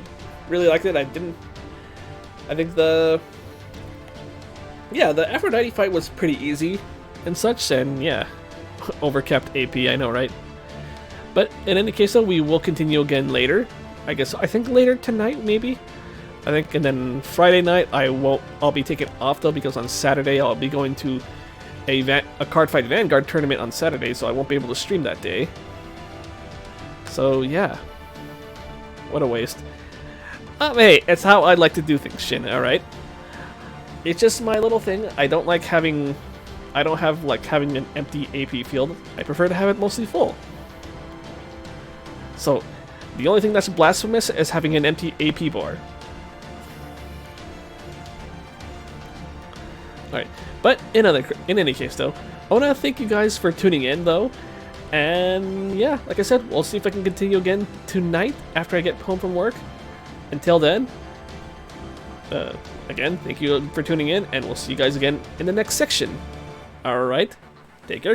really liked it. I think the Aphrodite fight was pretty easy and such, and yeah, overcapped AP, I know, right? But in any case, though, we will continue again later. I think later tonight, maybe. I think, and then Friday night I'll be taking off though, because on Saturday I'll be going to a Cardfight Vanguard tournament on Saturday, so I won't be able to stream that day. So yeah, what a waste. Hey, it's how I like to do things, Shin, alright? It's just my little thing. I don't like having... I don't have, like, having an empty AP field. I prefer to have it mostly full. So, the only thing that's blasphemous is having an empty AP bar. Alright, but in any case, though, I want to thank you guys for tuning in, though. And, yeah, like I said, we'll see if I can continue again tonight after I get home from work. Until then, again, thank you for tuning in, and we'll see you guys again in the next section. Alright, take care, guys.